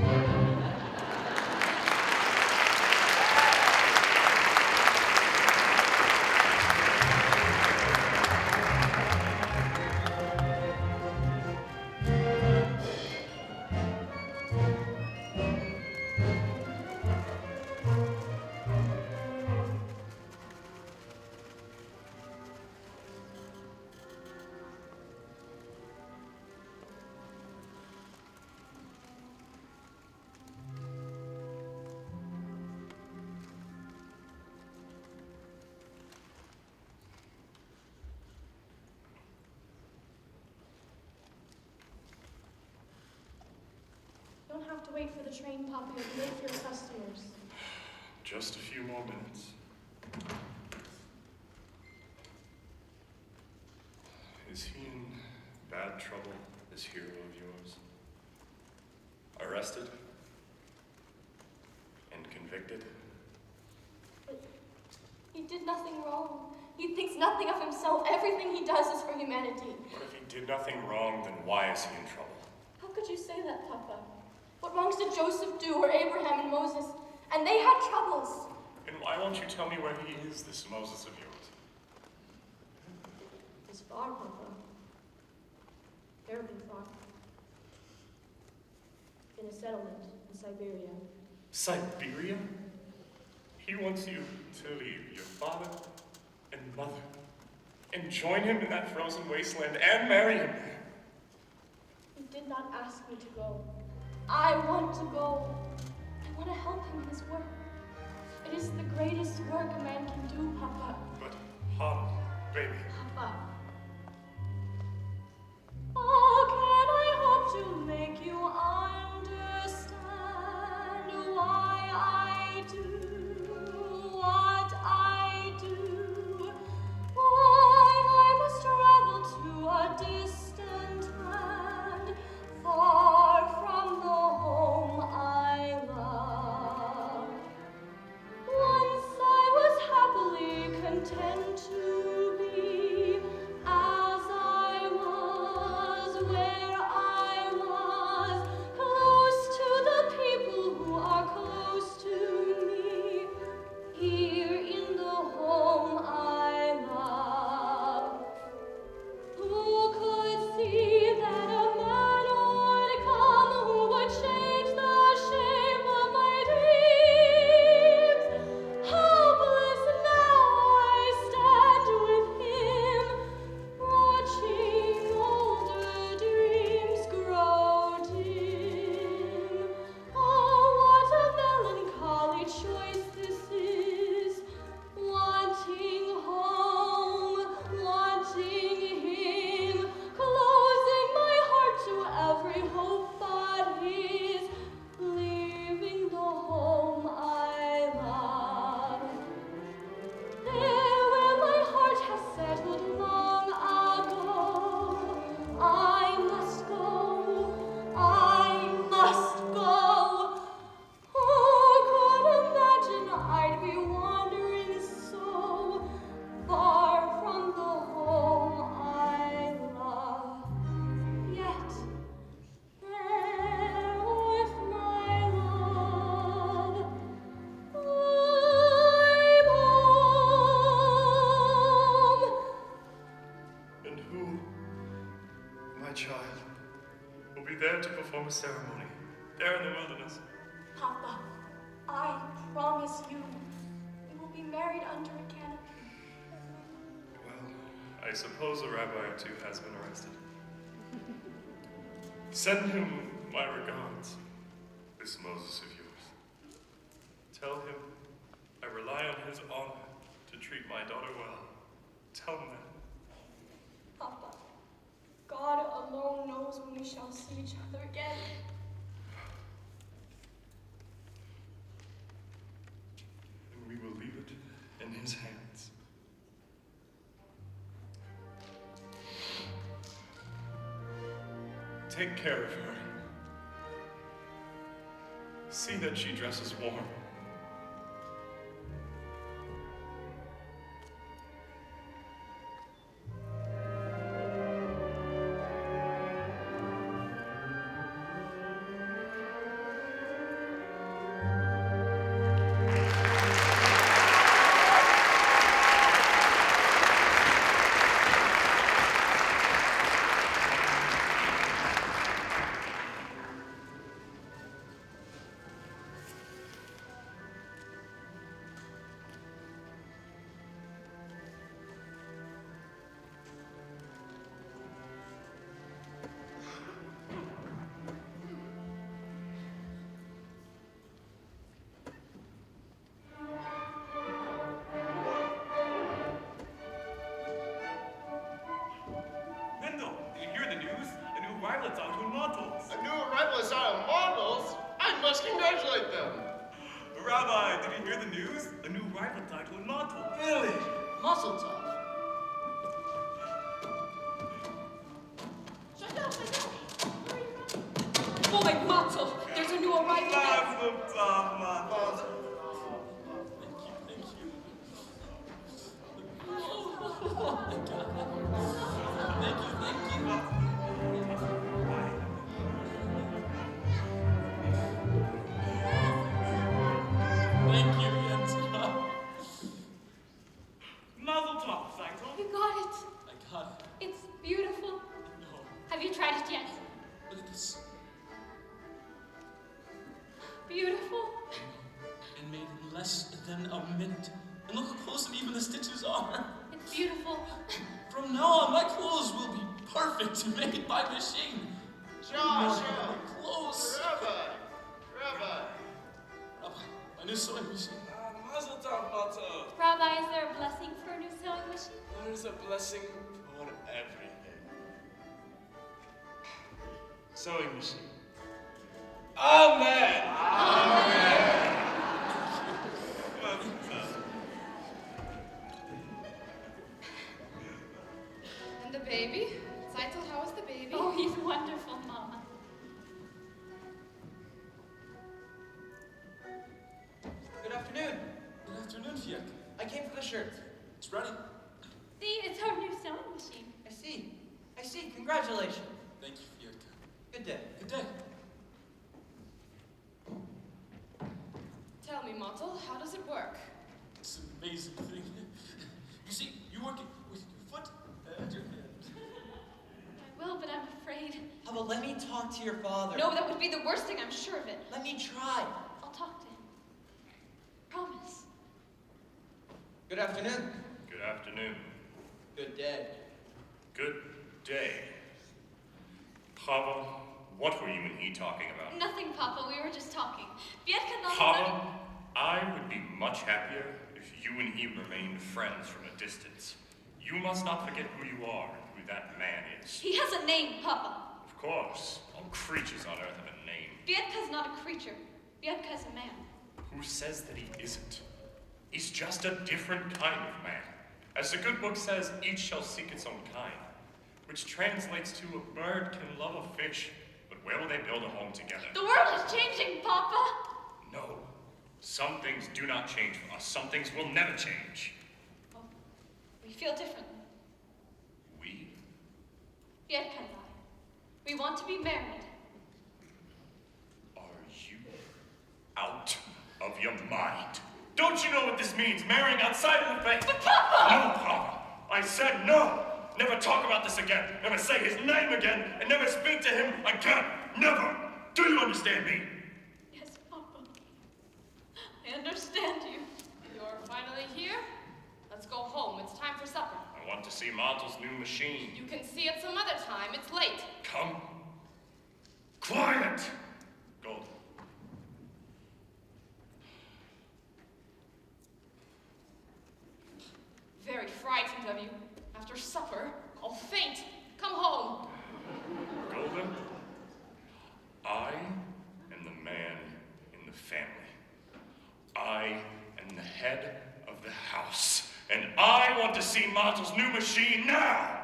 to wait for the train, Papa. You'll be late for your customers. Just a few more minutes. Is he in bad trouble, this hero of yours? Arrested? And convicted? But he did nothing wrong. He thinks nothing of himself. Everything he does is for humanity. What if he did nothing wrong, then why is he in trouble? How could you say that, Papa? What wrongs did Joseph do, or Abraham and Moses? And they had troubles. And why won't you tell me where he is, this Moses of yours? It is far, Papa. Terribly far. In a settlement in Siberia. Siberia? He wants you to leave your father and mother and join him in that frozen wasteland and marry him there. He did not ask me to go. I want to go. I want to help him in his work. It is the greatest work a man can do, Papa. But how, baby? Papa. How can I hope to make you understand why I do what I do? Why I must travel to a distant land, far from the home I love. Once I was happily content to be as I was, where I was, close to the people who are close to me, here in the home I love. Who could see that a man would come who would change the shape of my dreams? Helpless now I stand with him, watching older dreams grow dim. Oh, what a melancholy choice this is, wanting home, wanting him, closing my heart to every hope but his, leaving the home I love. There where my heart has settled long ago, I must go, I must go. Who could imagine I'd be wandering so far from the home I love? Yet there with my love, I'm home. And who, my child, will be there to perform a ceremony, there in the wilderness? Papa, I promise you, we will be married under a canopy. Well, I suppose a rabbi or two has been arrested. Send him my regards, this Moses of yours. Tell him I rely on his honor to treat my daughter well. Tell him that. Papa, God alone knows when we shall see each other again. And we will leave it in his hands. Take care of her. See that she dresses warm. did you hear the news? A new rival title in Montal. Really? Mazel tov. Boy, Matzo, there's a new arrival. Mazel tov, Mazel. Thank you, Jens. Mazel tov, Saito. You got it. I got it. It's beautiful. No, Have you tried it yet? look at this. Beautiful. And made in less than a minute. And look how close and even the stitches are. It's beautiful. From now on, my clothes will be perfect, made by machine. Josh! Clothes. Rabbi! Rabbi, a new sewing machine. Mazel tov, Mazel. Rabbi, is there a blessing for a new sewing machine? There's a blessing for everything. Sewing machine. Amen! Amen! Mazel tov. And the baby? Saito, how is the baby? Oh, he's wonderful, Mama. Good afternoon. Good afternoon, Fiek. I came for the shirt. It's ready. See, it's our new sewing machine. I see. I see. Congratulations. Thank you, Fiek. Good day. Good day. Tell me, Matzo, how does it work? It's an amazing thing. You see, you work it with your foot and your hand. I will, but I'm afraid. How about let me talk to your father? No, that would be the worst thing, I'm sure of it. Let me try. I'll talk to him. Promise. Good afternoon. Good afternoon. Good day. Good day. Papa, what were you and he talking about? Nothing, Papa. We were just talking. Vietka not Papa, I would be much happier if you and he remained friends from a distance. You must not forget who you are and who that man is. He has a name, Papa. Of course, all creatures on earth have a name. Vietka's not a creature. Vietka's a man. Who says that he isn't? He's just a different kind of man. As the good book says, each shall seek its own kind, which translates to a bird can love a fish, but where will they build a home together? The world is changing, Papa. No. Some things do not change for us. Some things will never change. We feel differently. We? Vietka and I. We want to be married. Are you out of your mind? Don't you know what this means? Marrying outside of the faith? But Papa! No, Papa. I said no. Never talk about this again. Never say his name again. And never speak to him again. Never. Do you understand me? Yes, Papa. I understand you. You're finally here? Let's go home. It's time for supper. I want to see Martel's new machine. You can see it some other time. It's late. Come. Quiet! Gold. Very frightened of you. After supper, I'll faint. Come home. Golden, I am the man in the family. I am the head of the house. And I want to see Martel's new machine now!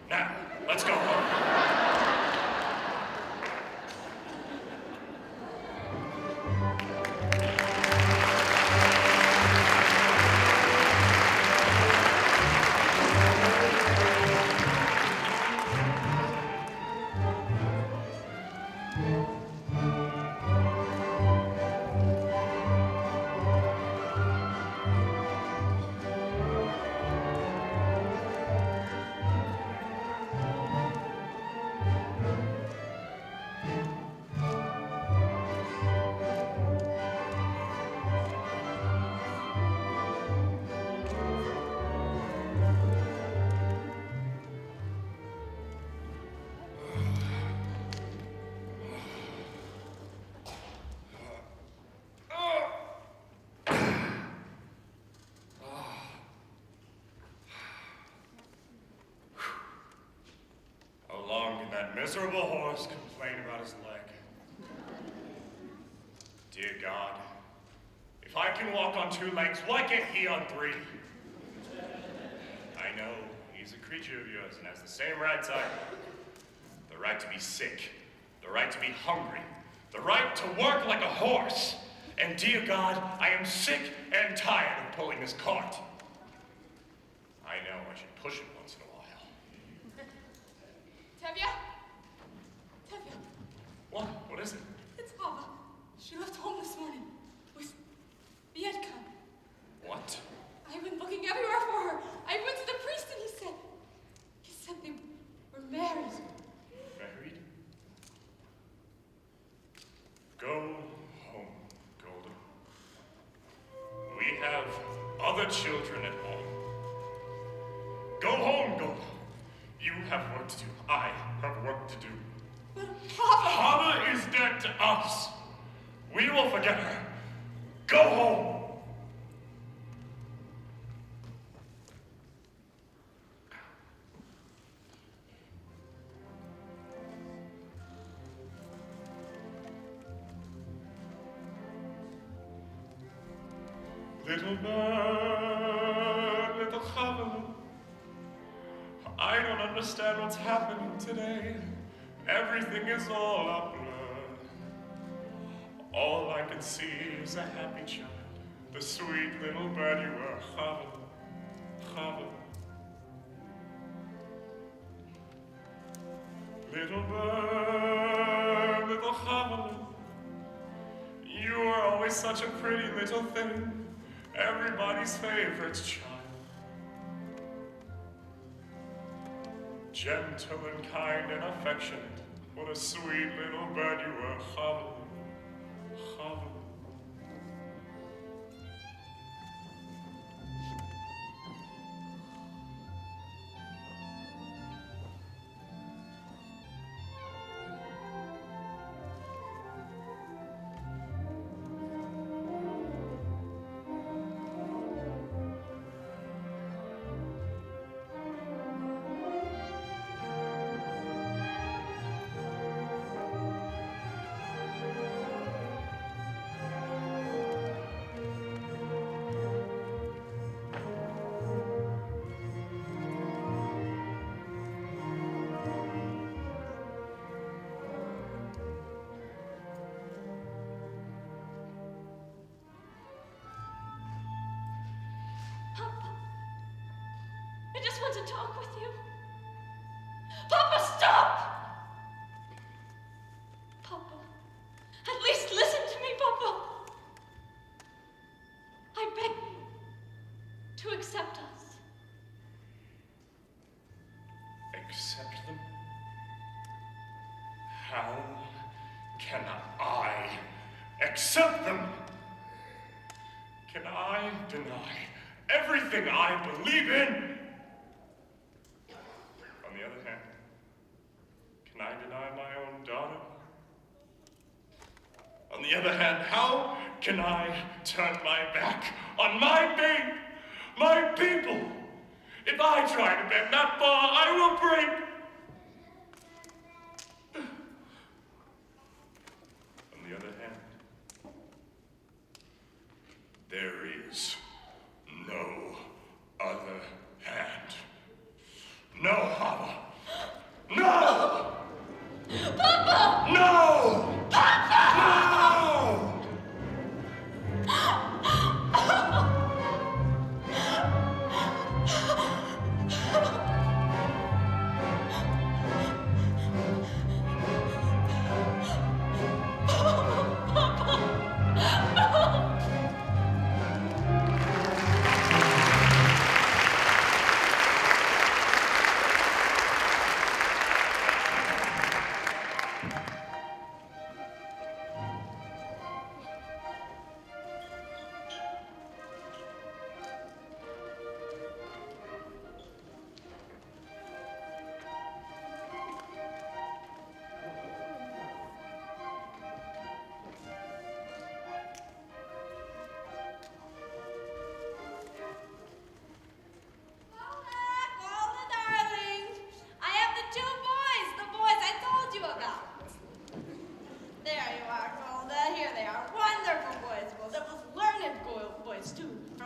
Now, let's go home. How long can that miserable horse complain about his leg? Dear God, if I can walk on 2 legs, why can't he on 3? I know he's a creature of yours and has the same rights I do. The right to be sick, the right to be hungry, the right to work like a horse. And dear God, I am sick and tired of pulling this cart. I know I should push it once in a while. Tevye? Tevye, What? What is it? it's Hava. She left home this morning with Bietka. What? I've been looking everywhere for her. I went to the priest and he said they were married. Married? Go home, Golda. We have other children at home. Go home, Golda. You have work to do. I have work to do. But Hava... Hava is dead to us. We will forget her. Go home. Little bird, little Hava, I don't understand what's happening today. Everything is all a blur. All I can see is a happy child, the sweet little bird you were, Hava, Hava. Little bird, little Hava, you were always such a pretty little thing. Everybody's favorite child. Gentle and kind and affectionate. What a sweet little bird you were, Hava, Hava. I just want to talk with you. Papa, stop! Papa, at least listen to me, Papa. I beg you to accept us. Accept them? How can I accept them? Can I deny everything I believe in? On the other hand, can I deny my own daughter? On the other hand, how can I turn my back on my babe, my people? If I try to bend that far, I will break. On the other hand, there is no other hand. No, Hava. No! Papa! No! Papa! No! Papa! No!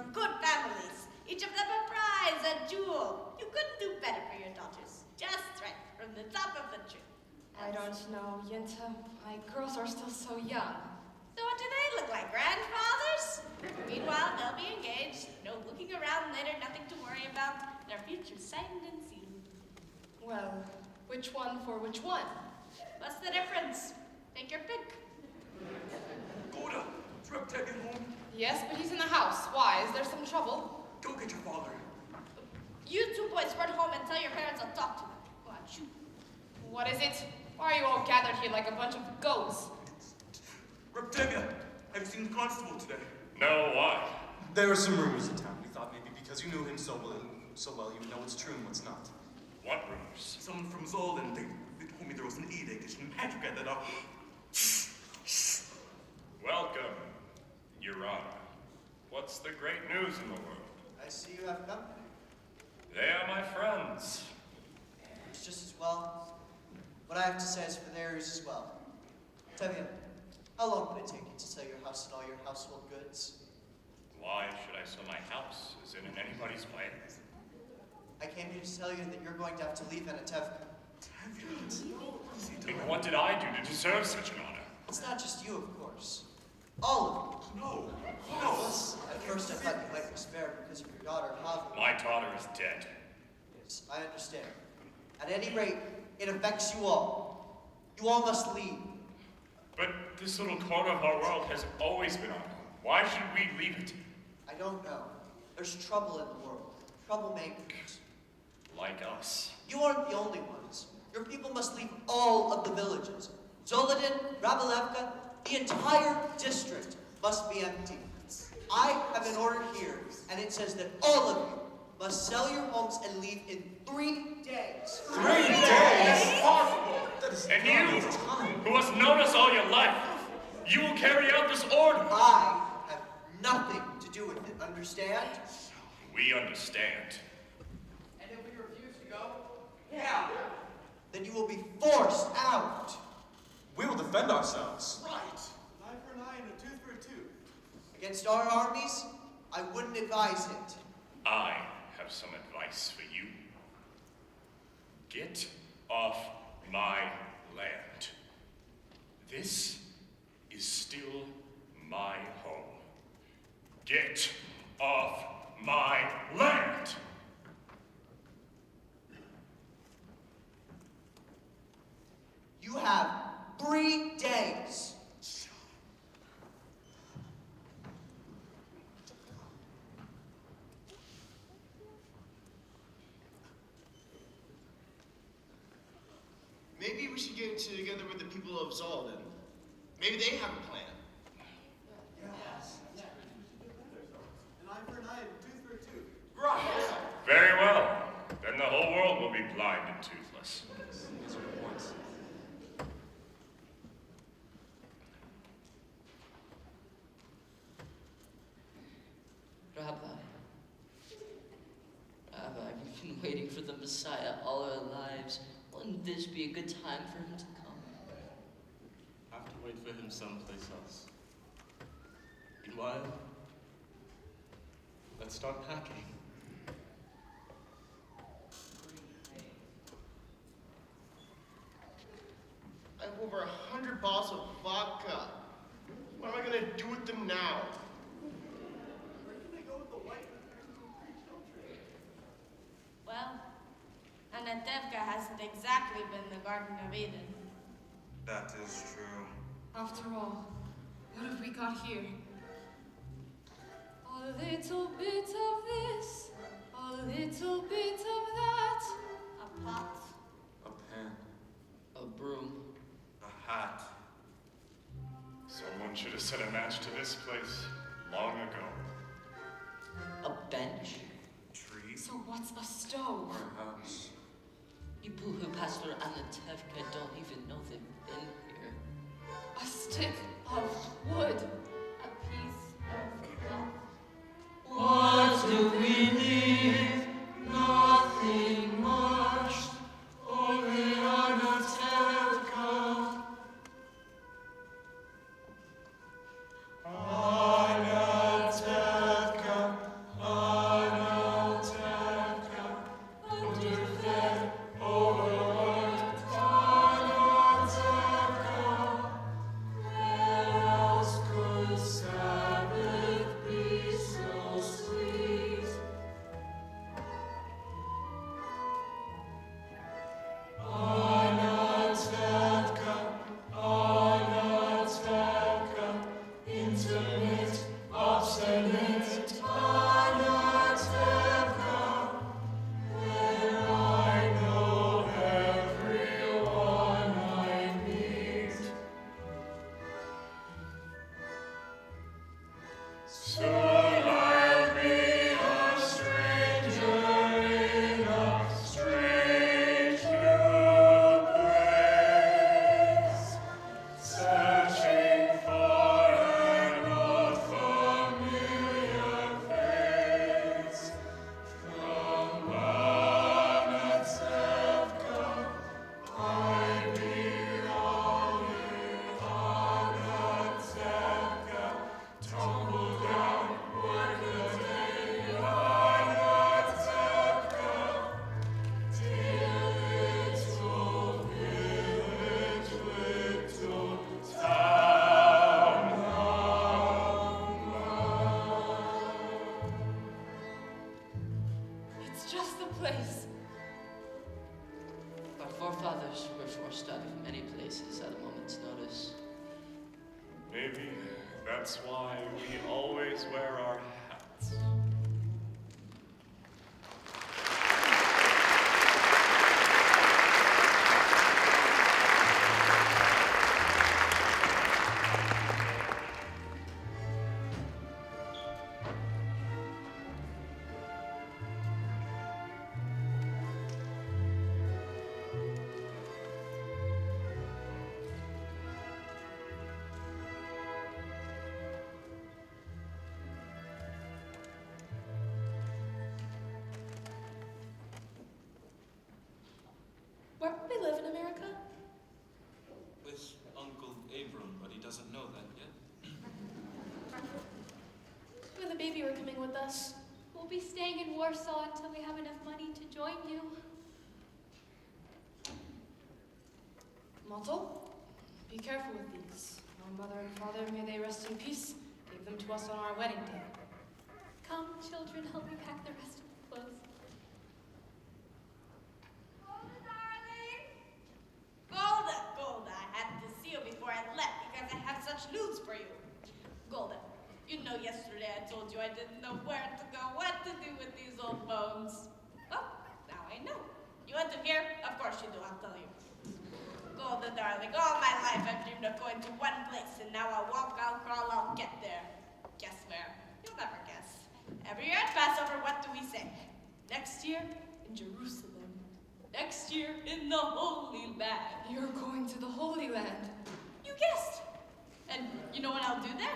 from good families. Each of them a prize, a jewel. You couldn't do better for your daughters. Just right from the top of the tree. I don't know, Yenta. My girls are still so young. So what do they look like, grandfathers? Meanwhile, they'll be engaged. No looking around later, nothing to worry about. Their future's signed and sealed. Well, which one for which one? What's the difference? Take your pick. Goda, is Reptilian home? Yes, but he's in the house. Why? Is there some trouble? Go get your father. You two boys run home and tell your parents I'll talk to them. Go on, shoot. What is it? Why are you all gathered here like a bunch of goats? Reptilia, have you seen the constable today? No, why? There are some rumors in town. We thought maybe because you knew him so well, you would know what's true and what's not. What rumors? Someone from Zolden, they told me there was an edict and had to get that up. Welcome, Your Honor. What's the great news in the world? I see you have company. They are my friends. It's just as well. What I have to say is for theirs as well. Tevye, how long would it take you to sell your house and all your household goods? Why should I sell my house? Is it in anybody's way? I came here to tell you that you're going to have to leave Anatevka. And what did I do to deserve such an honor? It's not just you, of course. All of you. No. At first I thought you might despair because of your daughter, Havli. My daughter is dead. Yes, I understand. At any rate, it affects you all. You all must leave. But this little corner of our world has always been our home. Why should we leave it? I don't know. There's trouble in the world. Troublemakers. Like us. You aren't the only ones. Your people must leave all of the villages. Zolodin, Rabalevka, the entire district must be empty. I have an order here, and it says that all of you must sell your homes and leave in 3 days. 3 days? Impossible. And you, who has known us all your life, you will carry out this order. I have nothing to do with it, understand? We understand. And if we refuse to go? Yeah. Then you will be forced out. We will defend ourselves. Right. An eye for an eye and a tooth for a tooth. Against our armies, I wouldn't advise it. I have some advice for you. Get off my land. This is still my home. Get off my land! You have 3 days. Maybe we should get together with the people of Zolden. Maybe they have a plan. Yes. An eye for an eye and a tooth for a tooth. Right. Very well. Then the whole world will be blind and toothless. These are the points. Rabbi, we've been waiting for the Messiah all our lives. Wouldn't this be a good time for him to come? Have to wait for him someplace else. Meanwhile, let's start packing. I have over 100 bottles of vodka. What am I gonna do with them now? Where can I go with the white Well, Anatevka hasn't exactly been the Garden of Eden. That is true. After all, what have we got here? A little bit of this, a little bit of that. A pot. A pen. A broom. A hat. Someone should have set a match to this place long ago. A bench. Tree. So what's a stove? Or a house. People who pass through Anatevka don't even know they've been here. A stick of wood. A piece of cloth. What do we need? Nothing much. Only Anatevka. Anatevka, place. Our forefathers were forced out of many places at a moment's notice. Maybe that's why we always wear our hats. Where do we live in America? With Uncle Abram, but he doesn't know that yet. You and the baby are coming with us. We'll be staying in Warsaw until we have enough money to join you. Motto, be careful with these. My mother and father, may they rest in peace, gave them to us on our wedding day. Come, children, help me pack the rest of the clothes. Golda, I had to see you before I left because I have such news for you. Golda, you know yesterday I told you I didn't know where to go, what to do with these old bones. Well, now I know. You want to hear? Of course you do, I'll tell you. Golda, darling, all my life I've dreamed of going to one place, and now I'll walk, I'll crawl, I'll get there. Guess where? You'll never guess. Every year at Passover, what do we say? Next year, in Jerusalem. Next year, in the Holy Land. You're going to the Holy Land. You guessed. And you know what I'll do there?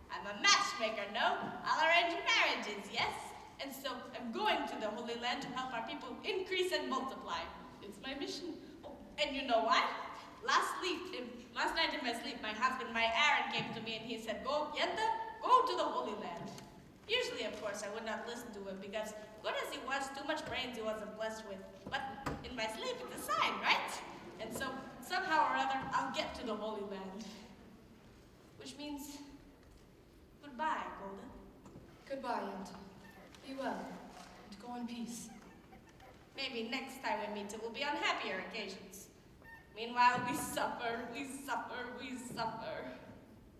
I'm a matchmaker, no? I'll arrange marriages, yes? And so I'm going to the Holy Land to help our people increase and multiply. It's my mission. Oh, and you know why? Last night in my sleep, my husband, my Aaron, came to me and he said, go, Yenta, go to the Holy Land. Usually, of course, I would not listen to him because, good as he was, too much brains he wasn't blessed with. But in my sleep, it's a sign, right? And so, somehow or other, I'll get to the Holy Land. Which means, goodbye, Golda. Goodbye, Yenta. Be well, and go in peace. Maybe next time we meet it will be on happier occasions. Meanwhile, we suffer, we suffer, we suffer.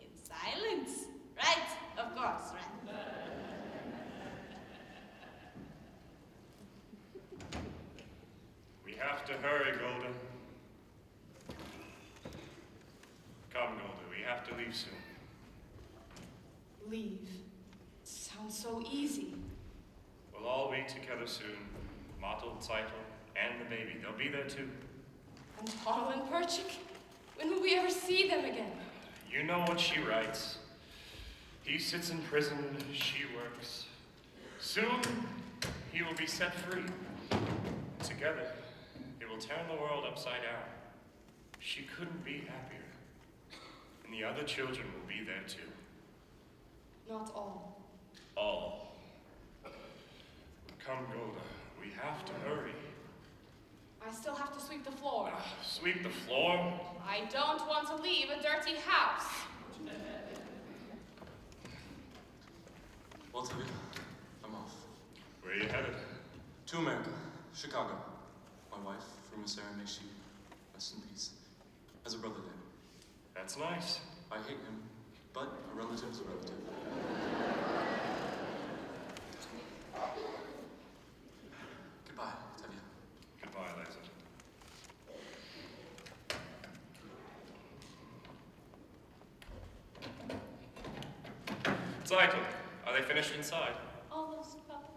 In silence. Right? Of course, right. We have to hurry, Golda. Come, Golda, we have to leave soon. Leave. Sounds so easy. We'll all be together soon. Mottel, Zeitel, and the baby. They'll be there too. And Paul and Perchik? When will we ever see them again? You know what she writes. He sits in prison, she works. Soon, he will be set free. Together, they will turn the world upside down. She couldn't be happier. And the other children will be there too. Not all. All. Come, Golda, we have to hurry. I still have to sweep the floor. Sweep the floor? I don't want to leave a dirty house. Well, Tevye, I'm off. Where are you headed? To America, Chicago. My wife, for Miss Sarah, may she rest in peace. As a brother there. That's nice. I hate him, but a relative is a relative. Goodbye, Tevye. Goodbye, Liza. Zeitel, are they finished inside? Almost, Papa.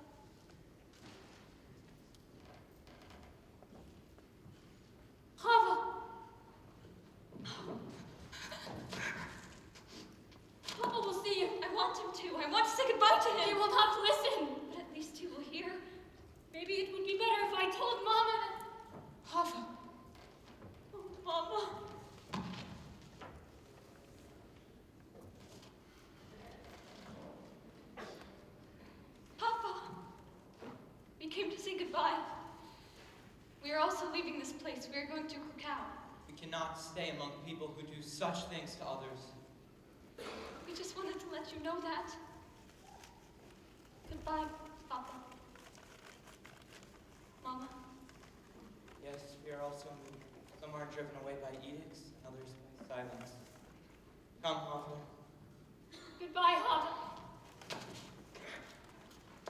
Papa! Papa will see you. I want him to. I want to say goodbye to him. He will not listen, but at least he will hear. Maybe it would be better if I told Mama that... Papa. Oh, Mama. Papa. We came to say goodbye. We are also leaving this place. We are going to Krakow. We cannot stay among people who do such things to others. We just wanted to let you know that. Goodbye, Papa. we are also moved. Some are driven away by edicts, and others by silence. Come, Hoffler. Goodbye, Hotta.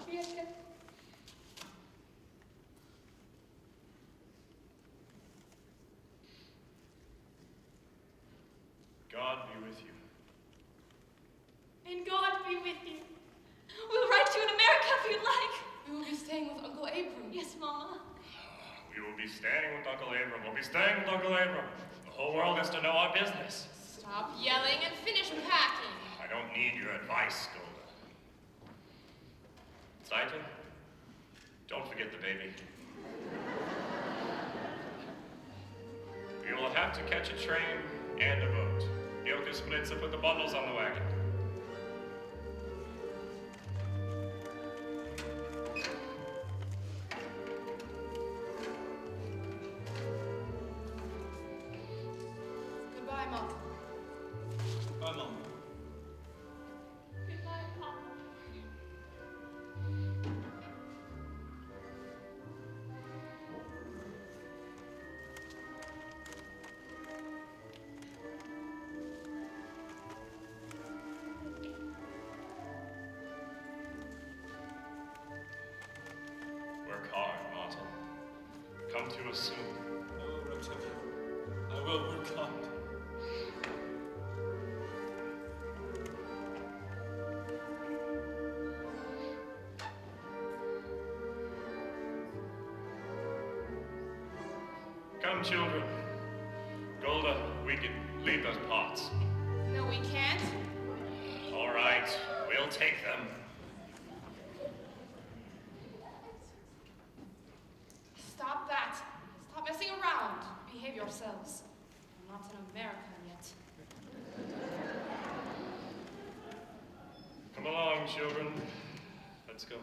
Wielkie. God be with you. And God be with you. We'll write to you in America if you'd like. We will be staying with Uncle Abram. Yes, Mama. We will be staying with Uncle Abram. We'll be staying with Uncle Abram. The whole world has to know our business. Stop yelling and finish packing. I don't need your advice, Golda. Saito, don't forget the baby. We will have to catch a train and a boat. Ilka splits to put the bundles on the wagon. Goodbye, Mom. Bye, Mom. Goodbye, Papa. Work hard, Martin. Come to us soon. I will, Rectavia. I will work hard. Come, children. Golda, we can leave those pots. No, we can't. All right, we'll take them. Stop that. Stop messing around. Behave yourselves. I'm not an American yet. Come along, children. Let's go.